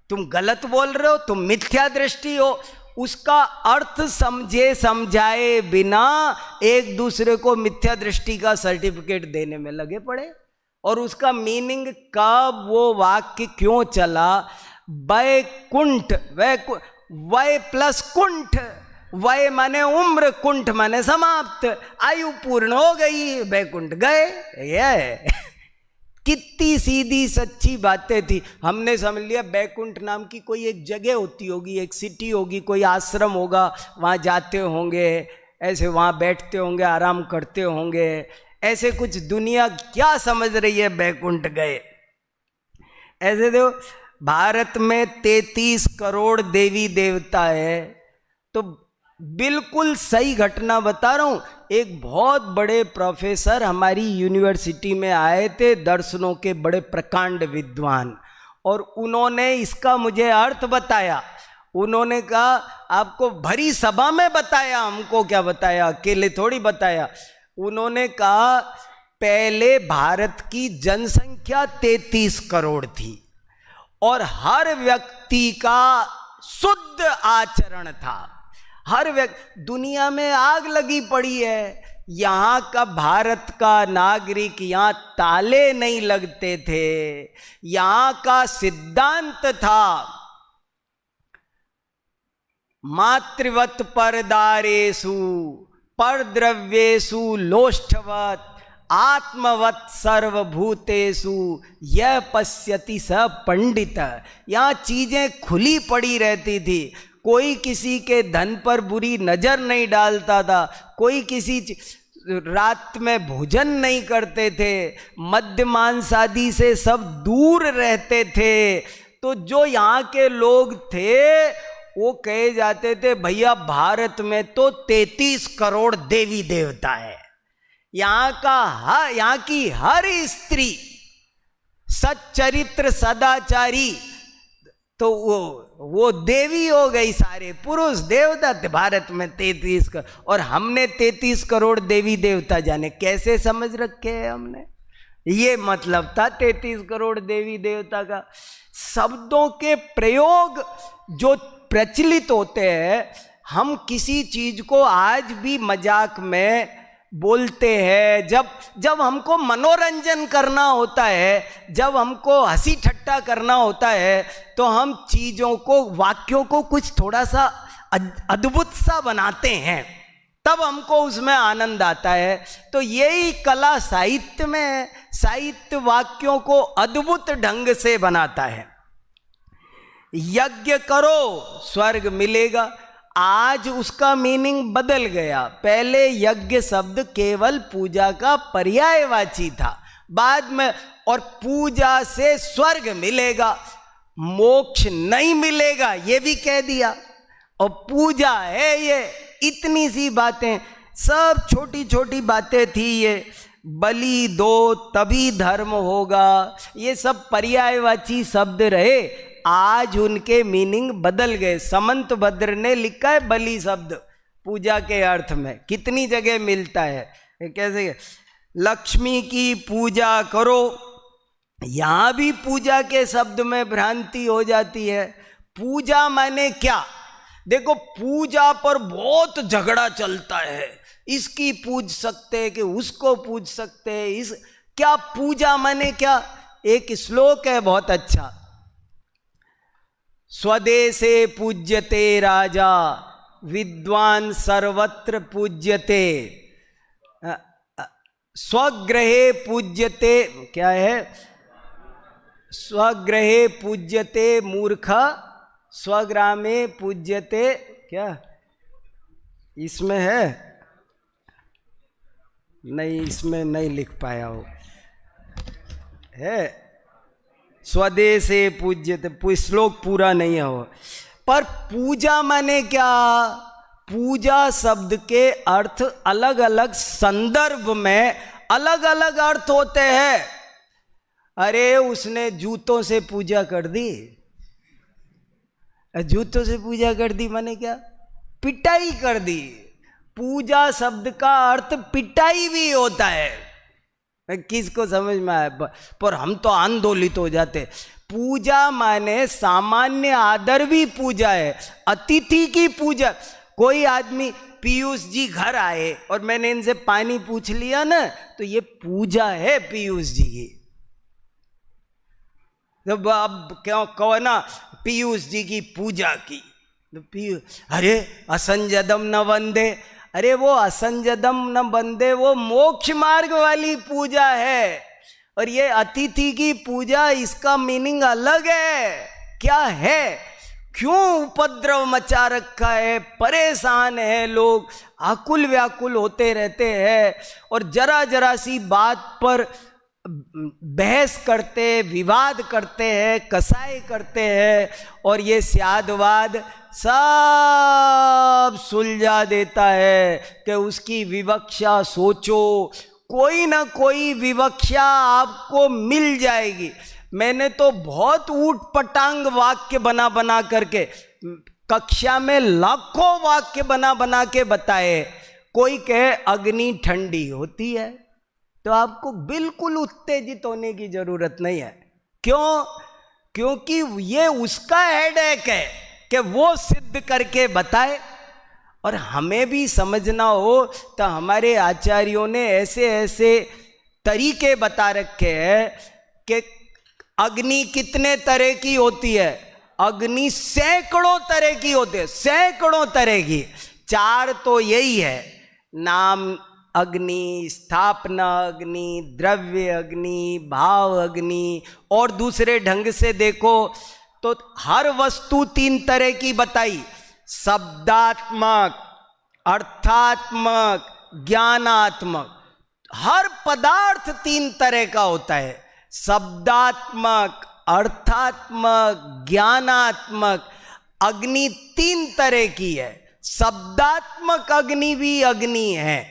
तुम गलत बोल रहे हो, तुम मिथ्या दृष्टि हो। उसका अर्थ समझे समझाए बिना एक दूसरे को मिथ्या दृष्टि का सर्टिफिकेट देने में लगे पड़े। और उसका मीनिंग कब वो वाक्य क्यों चला, वैकुंठ, वै प्लस कुंठ, वय माने उम्र, कुंठ माने समाप्त, आयु पूर्ण हो गई, बैकुंठ गए। ये कितनी सीधी सच्ची बातें थी। हमने समझ लिया बैकुंठ नाम की कोई एक जगह होती होगी, एक सिटी होगी, कोई आश्रम होगा, वहाँ जाते होंगे, ऐसे वहाँ बैठते होंगे, आराम करते होंगे, ऐसे कुछ दुनिया क्या समझ रही है बैकुंठ गए। ऐसे देखो, भारत में 33 करोड़ देवी देवता है। तो बिल्कुल सही घटना बता रहा हूं। एक बहुत बड़े प्रोफेसर हमारी यूनिवर्सिटी में आए थे, दर्शनों के बड़े प्रकांड विद्वान, और उन्होंने इसका मुझे अर्थ बताया। उन्होंने कहा आपको भरी सभा में बताया, हमको क्या बताया, अकेले थोड़ी बताया। उन्होंने कहा पहले भारत की जनसंख्या 33 करोड़ थी और हर व्यक्ति का शुद्ध आचरण था। हर व्यक्ति, दुनिया में आग लगी पड़ी है, यहाँ का भारत का नागरिक, यहाँ ताले नहीं लगते थे। यहाँ का सिद्धांत था मातृवत परदारेषु परद्रव्येषु लोष्ठवत आत्मवत सर्वभूतेषु यह पश्यति स पंडित। यहाँ चीजें खुली पड़ी रहती थी, कोई किसी के धन पर बुरी नजर नहीं डालता था, कोई किसी रात में भोजन नहीं करते थे, मद्य मांस आदि से सब दूर रहते थे। तो जो यहाँ के लोग थे वो कहे जाते थे भैया भारत में तो 33 करोड़ देवी देवता है, यहाँ की हर स्त्री सच्चरित्र सदाचारी, तो वो देवी हो गई, सारे पुरुष देवता थे भारत में 33 करोड़। और हमने 33 करोड़ देवी देवता जाने कैसे समझ रखे हैं हमने। ये मतलब था 33 करोड़ देवी देवता का। शब्दों के प्रयोग जो प्रचलित होते हैं, हम किसी चीज को आज भी मजाक में बोलते हैं। जब हमको मनोरंजन करना होता है, जब हमको हंसी ठट्टा करना होता है, तो हम चीजों को, वाक्यों को कुछ थोड़ा सा अद्भुत सा बनाते हैं, तब हमको उसमें आनंद आता है। तो यही कला साहित्य में है, साहित्य वाक्यों को अद्भुत ढंग से बनाता है। यज्ञ करो स्वर्ग मिलेगा, आज उसका मीनिंग बदल गया। पहले यज्ञ शब्द केवल पूजा का पर्यायवाची था, बाद में और पूजा से स्वर्ग मिलेगा, मोक्ष नहीं मिलेगा ये भी कह दिया। और पूजा है ये, इतनी सी बातें, सब छोटी छोटी बातें थी। ये बलि दो तभी धर्म होगा, ये सब पर्यायवाची शब्द रहे, आज उनके मीनिंग बदल गए। समंत भद्र ने लिखा है बलि शब्द पूजा के अर्थ में, कितनी जगह मिलता है। कैसे लक्ष्मी की पूजा करो, यहां भी पूजा के शब्द में भ्रांति हो जाती है। पूजा माने क्या? देखो, पूजा पर बहुत झगड़ा चलता है, इसकी पूज सकते हैं कि उसको पूज सकते हैं, इस क्या पूजा माने क्या। एक श्लोक है बहुत अच्छा, स्वदेशे पूज्यते राजा विद्वान सर्वत्र पूज्यते, स्वगृहे पूज्यते, क्या है? स्वगृहे पूज्यते मूर्ख, स्वग्रामे पूज्यते, क्या इसमें है? नहीं, इसमें नहीं लिख पाया हो, है स्वदेशे पूज्यते, श्लोक पूरा नहीं है वो। पर पूजा माने क्या? पूजा शब्द के अर्थ अलग अलग संदर्भ में अलग अलग अर्थ होते हैं। अरे उसने जूतों से पूजा कर दी, जूतों से पूजा कर दी माने क्या? पिटाई कर दी। पूजा शब्द का अर्थ पिटाई भी होता है। किसको समझ में आया? पर हम तो आंदोलित हो जाते। पूजा माने सामान्य आदर भी पूजा है, अतिथि की पूजा। कोई आदमी, पीयूष जी घर आए और मैंने इनसे पानी पूछ लिया ना, तो ये पूजा है पीयूष जी की। जब अब क्यों कहो ना पीयूष जी की पूजा की, तो पीयूष, अरे असंजदम न वंदे, अरे वो असंजदम न बंदे वो मोक्ष मार्ग वाली पूजा है, और ये अतिथि की पूजा, इसका मीनिंग अलग है। क्या है? क्यों उपद्रव मचा रखा है, परेशान है लोग, आकुल व्याकुल होते रहते हैं, और जरा जरा सी बात पर बहस करते, विवाद करते हैं, कसाई करते हैं, और ये स्यादवाद सब सुलझा देता है कि उसकी विवक्षा सोचो, कोई ना कोई विवक्षा आपको मिल जाएगी। मैंने तो बहुत ऊट पटांग वाक्य बना बना करके कक्षा में लाखों वाक्य बना बना के बताए। कोई कहे अग्नि ठंडी होती है, तो आपको बिल्कुल उत्तेजित होने की जरूरत नहीं है। क्यों? क्योंकि ये उसका हेडेक है कि वो सिद्ध करके बताए, और हमें भी समझना हो तो हमारे आचार्यों ने ऐसे ऐसे तरीके बता रखे हैं कि अग्नि कितने तरह की होती है। अग्नि सैकड़ों तरह की होती है, सैकड़ों तरह की। चार तो यही है, नाम अग्नि, स्थापना अग्नि, द्रव्य अग्नि, भाव अग्नि। और दूसरे ढंग से देखो तो हर वस्तु तीन तरह की बताई, शब्दात्मक, अर्थात्मक, ज्ञानात्मक। हर पदार्थ तीन तरह का होता है, शब्दात्मक, अर्थात्मक, ज्ञानात्मक। अग्नि तीन तरह की है। शब्दात्मक अग्नि भी अग्नि है,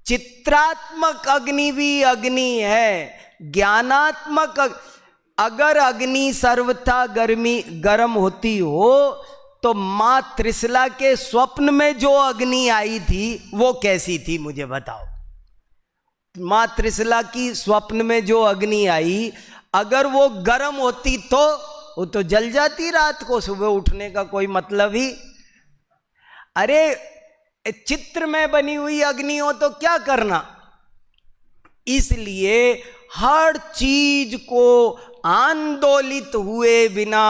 चित्रात्मक अग्नि भी अग्नि है, ज्ञानात्मक। अगर अग्नि सर्वथा गर्म होती हो तो मां त्रिशला के स्वप्न में जो अग्नि आई थी वो कैसी थी, मुझे बताओ। मां त्रिशला की स्वप्न में जो अग्नि आई, अगर वो गर्म होती तो वो तो जल जाती रात को, सुबह उठने का कोई मतलब ही। अरे चित्र में बनी हुई अग्नि हो तो क्या करना। इसलिए हर चीज को आंदोलित हुए बिना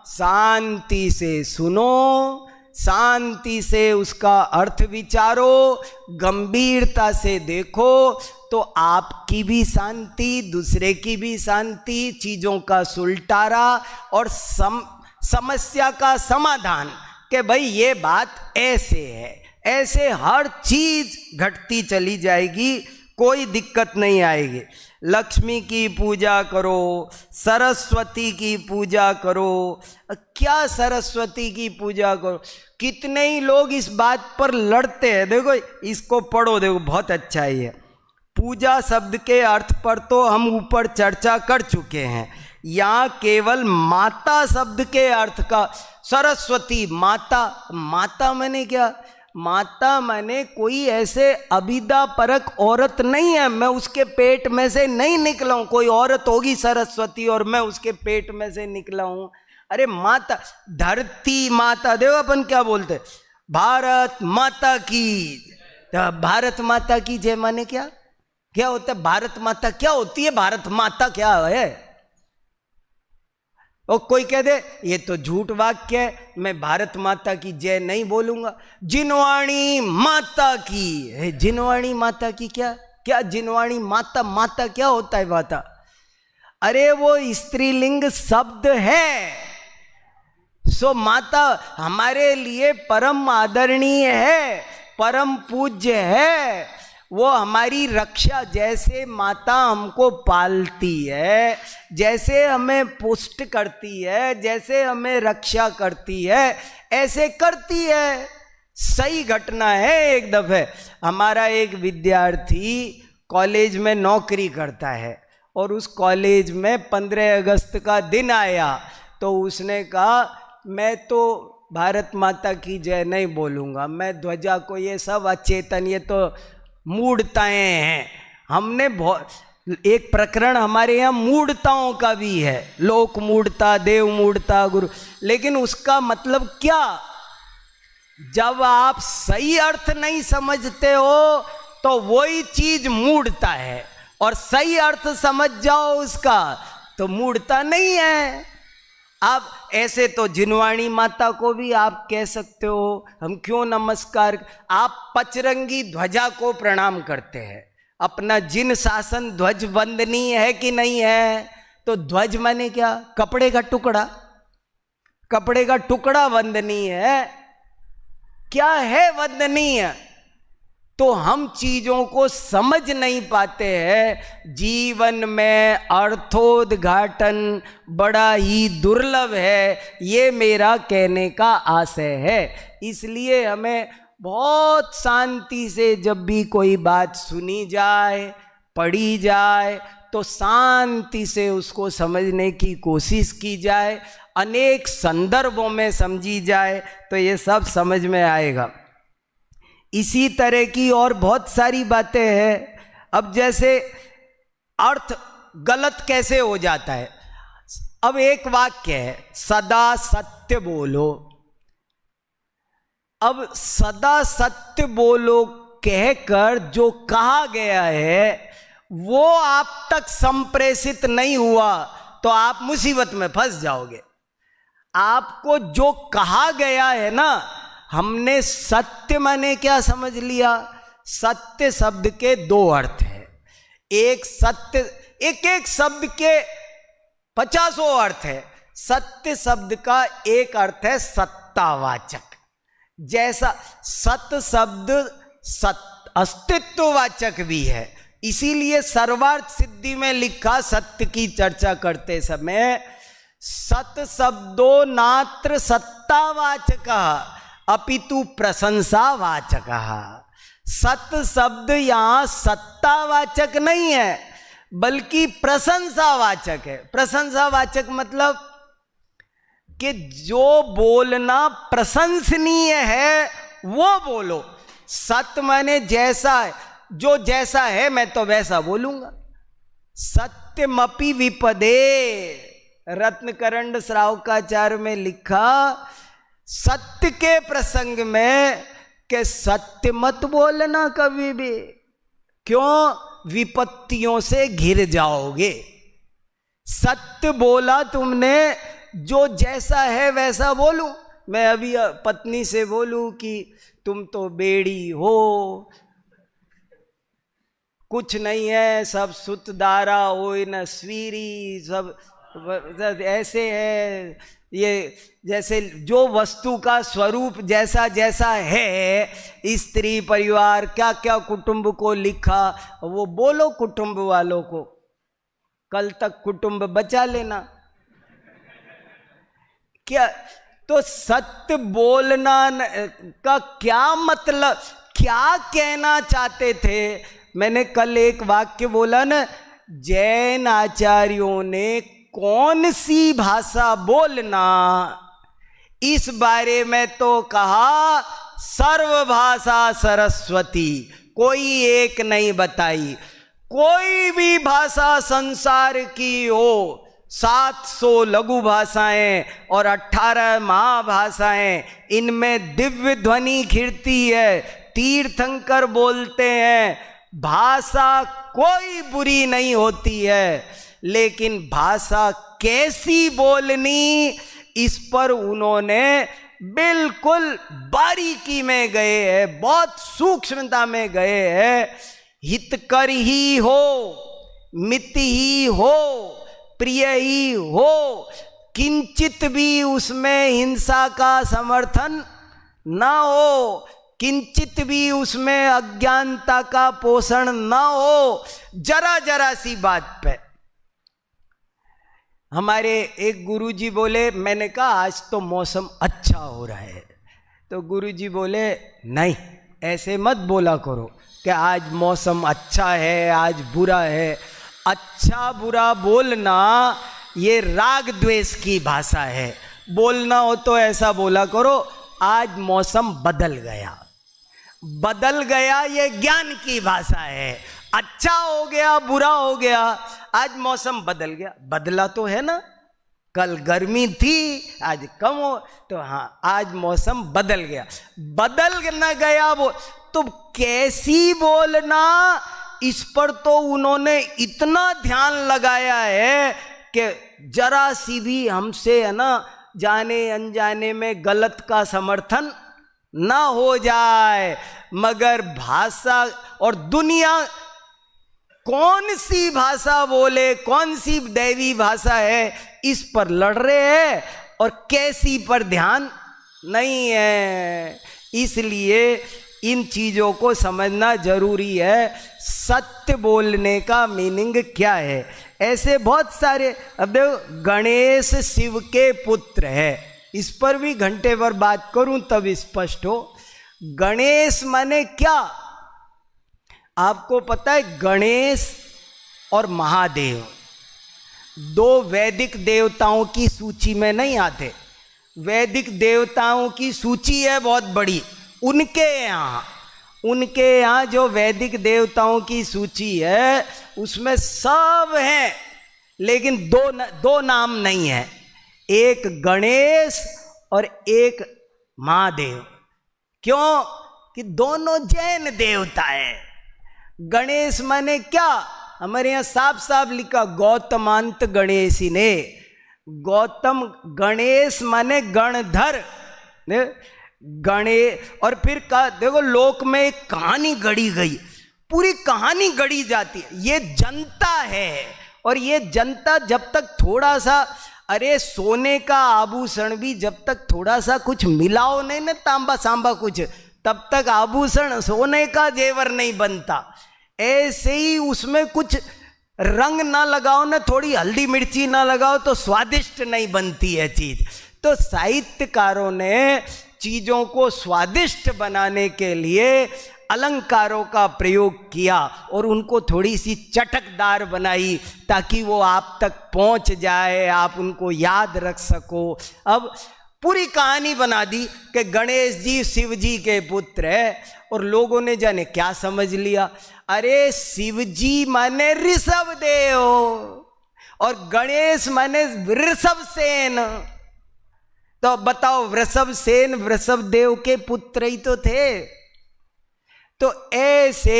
शांति से सुनो, शांति से उसका अर्थ विचारो, गंभीरता से देखो, तो आपकी भी शांति, दूसरे की भी शांति, चीजों का सुलटारा और समस्या का समाधान कि भाई ये बात ऐसे है। ऐसे हर चीज घटती चली जाएगी, कोई दिक्कत नहीं आएगी। लक्ष्मी की पूजा करो, सरस्वती की पूजा करो। क्या सरस्वती की पूजा करो? कितने ही लोग इस बात पर लड़ते हैं। देखो इसको पढ़ो, देखो बहुत अच्छा है ये। पूजा शब्द के अर्थ पर तो हम ऊपर चर्चा कर चुके हैं। यहाँ केवल माता शब्द के अर्थ का, सरस्वती माता, माता माने क्या? माता माने कोई ऐसे अभिदा परक औरत नहीं है, मैं उसके पेट में से नहीं निकला हूं। कोई औरत होगी सरस्वती और मैं उसके पेट में से निकला हूं। अरे माता, धरती माता। देखो अपन क्या बोलते, भारत माता की। तो भारत माता की जय माने क्या? क्या होता है भारत माता? क्या होती है भारत माता? क्या है? और कोई कह दे ये तो झूठ वाक्य है, मैं भारत माता की जय नहीं बोलूंगा। जिनवाणी माता की है। जिनवाणी माता की क्या? क्या जिनवाणी माता, माता क्या होता है माता? अरे वो स्त्रीलिंग शब्द है। सो माता हमारे लिए परम आदरणीय है, परम पूज्य है। वो हमारी रक्षा, जैसे माता हमको पालती है, जैसे हमें पुष्ट करती है, जैसे हमें रक्षा करती है, ऐसे करती है। सही घटना है। एक दफे हमारा एक विद्यार्थी कॉलेज में नौकरी करता है और उस कॉलेज में 15 अगस्त का दिन आया तो उसने कहा मैं तो भारत माता की जय नहीं बोलूँगा, मैं ध्वजा को, ये सब अचेतन, ये तो मूढ़ताएं हैं। हमने बहुत एक प्रकरण हमारे यहाँ मूढ़ताओं का भी है, लोक मूढ़ता, देव मूढ़ता, गुरु। लेकिन उसका मतलब क्या? जब आप सही अर्थ नहीं समझते हो तो वही चीज मूढ़ता है, और सही अर्थ समझ जाओ उसका तो मूढ़ता नहीं है। आप ऐसे तो जिनवाणी माता को भी आप कह सकते हो, हम क्यों नमस्कार। आप पचरंगी ध्वजा को प्रणाम करते हैं, अपना जिन शासन ध्वज वंदनीय है कि नहीं है? तो ध्वज माने क्या? कपड़े का टुकड़ा, कपड़े का टुकड़ा वंदनीय है। क्या है वंदनीय? तो हम चीजों को समझ नहीं पाते हैं। जीवन में अर्थोद्घाटन बड़ा ही दुर्लभ है, ये मेरा कहने का आशय है। इसलिए हमें बहुत शांति से जब भी कोई बात सुनी जाए, पढ़ी जाए, तो शांति से उसको समझने की कोशिश की जाए, अनेक संदर्भों में समझी जाए तो ये सब समझ में आएगा। इसी तरह की और बहुत सारी बातें हैं। अब जैसे अर्थ गलत कैसे हो जाता है? अब एक वाक्य है, सदा सत्य बोलो। अब सदा सत्य बोलो कहकर जो कहा गया है वो आप तक संप्रेषित नहीं हुआ तो आप मुसीबत में फंस जाओगे। आपको जो कहा गया है ना, हमने सत्य माने क्या समझ लिया? सत्य शब्द के दो अर्थ हैं। एक सत्य, एक एक शब्द के 50 अर्थ है। सत्य शब्द का एक अर्थ है सत्तावाचक। जैसा सत शब्द अस्तित्ववाचक भी है, इसीलिए सर्वार्थ सिद्धि में लिखा सत्य की चर्चा करते समय सत शब्दो नात्र सत्तावाचक अपितु प्रशंसावाचक। सत शब्द यहां सत्तावाचक नहीं है बल्कि प्रशंसावाचक है। प्रशंसावाचक मतलब कि जो बोलना प्रशंसनीय है वो बोलो। सत्य माने जैसा है, जो जैसा है मैं तो वैसा बोलूंगा। सत्यमपि विपदे, रत्नकरंड श्रावकाचार्य में लिखा सत्य के प्रसंग में कि सत्य मत बोलना कभी भी, क्यों? विपत्तियों से घिर जाओगे। सत्य बोला तुमने, जो जैसा है वैसा बोलूं। मैं अभी पत्नी से बोलूं कि तुम तो बेड़ी हो, कुछ नहीं है, सब सुतदारा हो न स्वीरी, सब ऐसे है। ये जैसे जो वस्तु का स्वरूप जैसा जैसा है, स्त्री परिवार क्या क्या कुटुंब को लिखा, वो बोलो कुटुंब वालों को, कल तक कुटुंब बचा लेना। क्या तो सत्य बोलना का क्या मतलब, क्या कहना चाहते थे? मैंने कल एक वाक्य बोला ना, जैन आचार्यों ने कौन सी भाषा बोलना, इस बारे में तो कहा सर्वभाषा सरस्वती, कोई एक नहीं बताई। कोई भी भाषा संसार की हो, 700 लघु भाषाएं और 18 महाभाषाएं, इनमें दिव्य ध्वनि खिड़ती है। तीर्थंकर बोलते हैं भाषा कोई बुरी नहीं होती है, लेकिन भाषा कैसी बोलनी, इस पर उन्होंने बिल्कुल बारीकी में गए हैं, बहुत सूक्ष्मता में गए हैं। हितकर ही हो, मित ही हो, प्रिय ही हो, किंचित भी उसमें हिंसा का समर्थन ना हो, किंचित भी उसमें अज्ञानता का पोषण ना हो। जरा जरा सी बात पे हमारे एक गुरुजी बोले, मैंने कहा आज तो मौसम अच्छा हो रहा है, तो गुरुजी बोले नहीं ऐसे मत बोला करो कि आज मौसम अच्छा है आज बुरा है। अच्छा बुरा बोलना ये राग द्वेष की भाषा है। बोलना हो तो ऐसा बोला करो आज मौसम बदल गया। बदल गया ये ज्ञान की भाषा है। अच्छा हो गया बुरा हो गया, आज मौसम बदल गया, बदला तो है ना, कल गर्मी थी आज कम हो, तो हाँ आज मौसम बदल गया। बदल न गया वो तो कैसी बोलना, इस पर तो उन्होंने इतना ध्यान लगाया है कि जरा सी भी हमसे है ना जाने अनजाने में गलत का समर्थन ना हो जाए। मगर भाषा और दुनिया कौन सी भाषा बोले, कौन सी दैवी भाषा है, इस पर लड़ रहे हैं और कैसी पर ध्यान नहीं है। इसलिए इन चीजों को समझना जरूरी है। सत्य बोलने का मीनिंग क्या है। ऐसे बहुत सारे, अब देखो गणेश शिव के पुत्र है, इस पर भी घंटे भर बात करूं तब स्पष्ट हो। गणेश माने क्या, आपको पता है गणेश और महादेव दो वैदिक देवताओं की सूची में नहीं आते। वैदिक देवताओं की सूची है बहुत बड़ी, उनके यहाँ जो वैदिक देवताओं की सूची है उसमें सब हैं, लेकिन दो नाम नहीं है, एक गणेश और एक महादेव। क्यों कि दोनों जैन देवता है। गणेश माने क्या, हमारे यहाँ साफ साफ लिखा गौतमांत गणेशी ने। गौतम गणेश माने गणधर गणेश। और फिर देखो लोक में एक कहानी गढ़ी गई, पूरी कहानी गढ़ी जाती है। ये जनता है और ये जनता जब तक थोड़ा सा, अरे सोने का आभूषण भी जब तक थोड़ा सा कुछ मिलाओ नहीं ना, तांबा सांबा कुछ, तब तक आभूषण सोने का जेवर नहीं बनता। ऐसे ही उसमें कुछ रंग ना लगाओ ना, थोड़ी हल्दी मिर्ची ना लगाओ तो स्वादिष्ट नहीं बनती है चीज। तो साहित्यकारों ने चीजों को स्वादिष्ट बनाने के लिए अलंकारों का प्रयोग किया और उनको थोड़ी सी चटकदार बनाई ताकि वो आप तक पहुंच जाए, आप उनको याद रख सको। अब पूरी कहानी बना दी कि गणेश जी शिव जी के पुत्र है, और लोगों ने जाने क्या समझ लिया, अरे शिव जी माने ऋषभ देव और गणेश माने ऋषभ सेन। तो बताओ वृषभ सेन वृषभ देव के पुत्र ही तो थे। तो ऐसे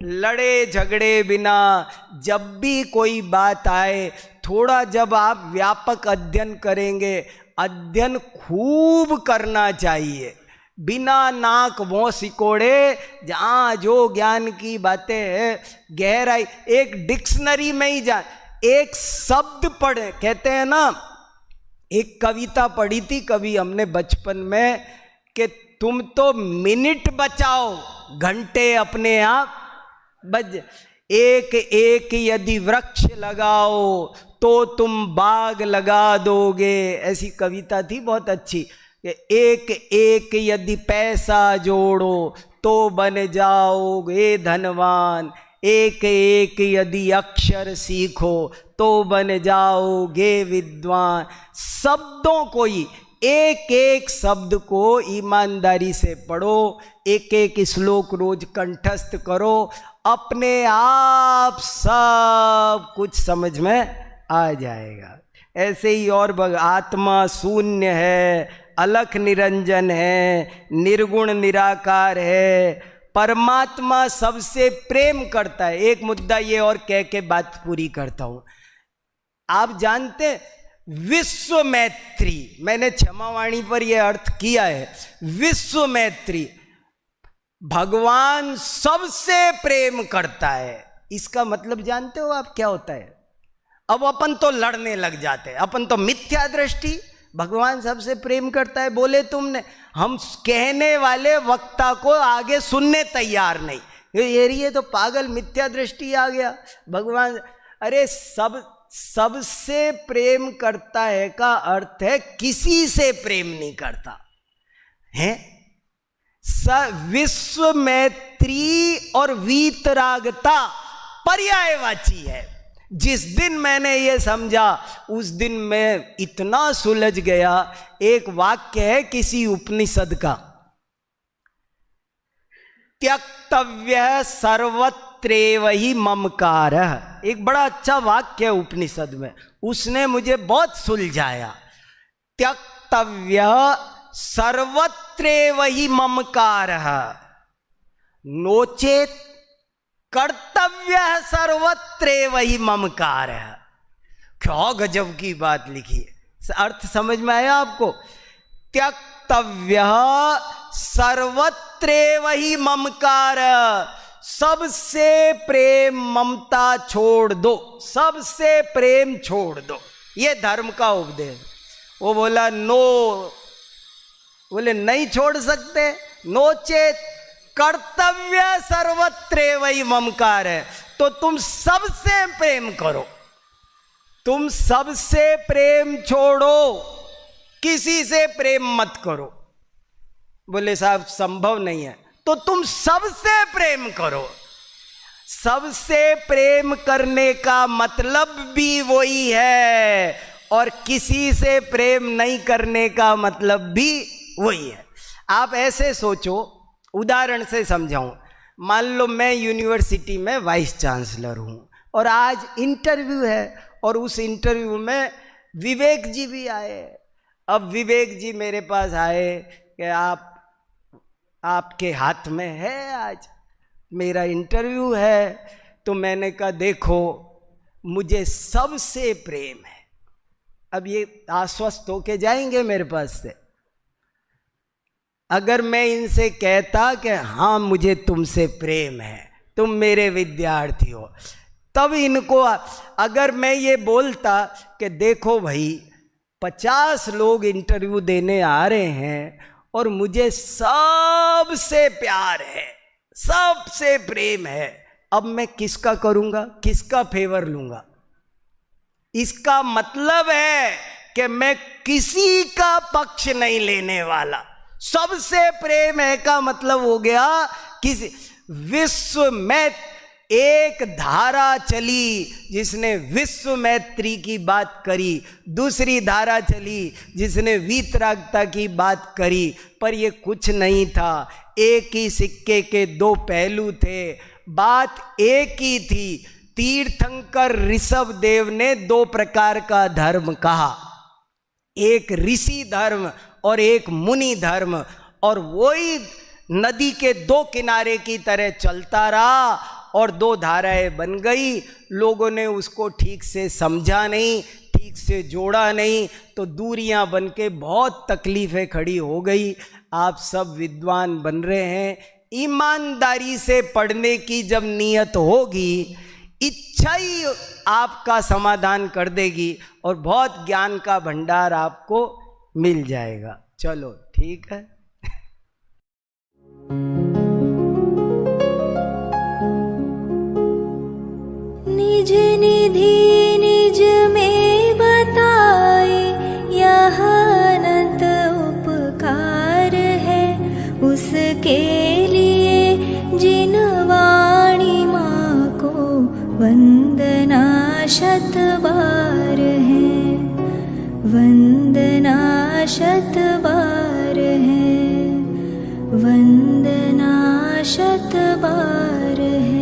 लड़े झगड़े बिना जब भी कोई बात आए, थोड़ा जब आप व्यापक अध्ययन करेंगे, अध्ययन खूब करना चाहिए, बिना नाक वो सिकोड़े, जहाँ जो ज्ञान की बातें है गहराई, एक डिक्शनरी में ही जा, एक शब्द पढ़े। कहते हैं ना, एक कविता पढ़ी थी कभी हमने बचपन में कि तुम तो मिनट बचाओ घंटे अपने आप बच, एक एक यदि वृक्ष लगाओ तो तुम बाग लगा दोगे। ऐसी कविता थी बहुत अच्छी। एक एक यदि पैसा जोड़ो तो बन जाओगे धनवान, एक एक यदि अक्षर सीखो तो बन जाओगे विद्वान। शब्दों को ही, एक एक शब्द को ईमानदारी से पढ़ो, एक एक श्लोक रोज कंठस्थ करो, अपने आप सब कुछ समझ में आ जाएगा। ऐसे ही और आत्मा शून्य है, अलख निरंजन है, निर्गुण निराकार है, परमात्मा सबसे प्रेम करता है। एक मुद्दा ये और कह के बात पूरी करता हूं। आप जानते हैं विश्व मैत्री, मैंने क्षमावाणी पर यह अर्थ किया है, विश्व मैत्री भगवान सबसे प्रेम करता है, इसका मतलब जानते हो आप क्या होता है? अब अपन तो लड़ने लग जाते हैं, अपन तो मिथ्या दृष्टि, भगवान सबसे प्रेम करता है बोले तुमने, हम कहने वाले वक्ता को आगे सुनने तैयार नहीं। ये तो पागल मिथ्या दृष्टि आ गया। भगवान अरे सबसे प्रेम करता है का अर्थ है किसी से प्रेम नहीं करता है। विश्व मैत्री और वीतरागता पर्यायवाची है। जिस दिन मैंने ये समझा उस दिन मैं इतना सुलझ गया। एक वाक्य है किसी उपनिषद का, त्यक्तव्य सर्वत्रेव ही ममकारः, एक बड़ा अच्छा वाक्य है उपनिषद में, उसने मुझे बहुत सुलझाया। त्यक्तव्य सर्वत्रेव ही ममकारः नोचेत कर्तव्य सर्वत्रेव ही ममकारः। क्या गजब की बात लिखी है, अर्थ समझ में आया आपको? त्यक्तव्य सर्वत्रेव ही ममकारः, सबसे प्रेम ममता छोड़ दो, सबसे प्रेम छोड़ दो, ये धर्म का उपदेश। वो बोला नो, बोले नहीं छोड़ सकते, नोचेत कर्तव्य सर्वत्रेव ही ममकार है, तो तुम सबसे प्रेम करो, तुम सबसे प्रेम छोड़ो, किसी से प्रेम मत करो। बोले साहब संभव नहीं है, तो तुम सबसे प्रेम करो। सबसे प्रेम करने का मतलब भी वही है और किसी से प्रेम नहीं करने का मतलब भी वही है। आप ऐसे सोचो, उदाहरण से समझाऊं, मान लो मैं यूनिवर्सिटी में वाइस चांसलर हूं और आज इंटरव्यू है और उस इंटरव्यू में विवेक जी भी आए। अब विवेक जी मेरे पास आए कि आपके हाथ में है, आज मेरा इंटरव्यू है। तो मैंने कहा देखो मुझे सबसे प्रेम है। अब ये आश्वस्त होके जाएंगे मेरे पास से। अगर मैं इनसे कहता कि हाँ मुझे तुमसे प्रेम है, तुम मेरे विद्यार्थी हो, तब इनको, अगर मैं ये बोलता कि देखो भाई 50 लोग इंटरव्यू देने आ रहे हैं और मुझे सबसे प्यार है, सबसे प्रेम है, अब मैं किसका करूंगा, किसका फेवर लूंगा? इसका मतलब है कि मैं किसी का पक्ष नहीं लेने वाला। सबसे प्रेम है का मतलब हो गया किसी विश्व में एक धारा चली जिसने विश्व मैत्री की बात करी, दूसरी धारा चली जिसने वीतरागता की बात करी, पर ये कुछ नहीं था, एक ही सिक्के के दो पहलू थे, बात एक ही थी। तीर्थंकर ऋषभ देव ने 2 प्रकार का धर्म कहा, एक ऋषि धर्म और एक मुनि धर्म, और वही नदी के 2 किनारे की तरह चलता रहा और 2 धाराएं बन गई। लोगों ने उसको ठीक से समझा नहीं, ठीक से जोड़ा नहीं, तो दूरियां बन के बहुत तकलीफें खड़ी हो गई। आप सब विद्वान बन रहे हैं, ईमानदारी से पढ़ने की जब नीयत होगी, इच्छा ही आपका समाधान कर देगी और बहुत ज्ञान का भंडार आपको मिल जाएगा। चलो ठीक है। निज निधि निज में बताए, यह अनंत उपकार है उसके लिए जिन वाणी माँ को वंदना शत बार है, वंदना शत बार है, वंदना शत बार है।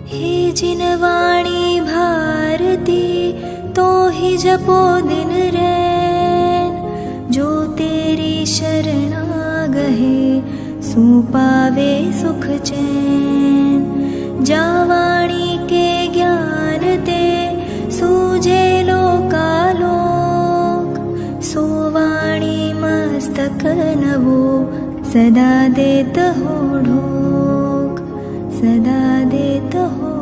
हे जिन वाणी भारती तो ही जपो दिन रैन, जो तेरी शरणा गहे सो पावे सुख चैन। जा वाणी के ज्ञान नवो सदा देत हो ढोक, सदा देत हो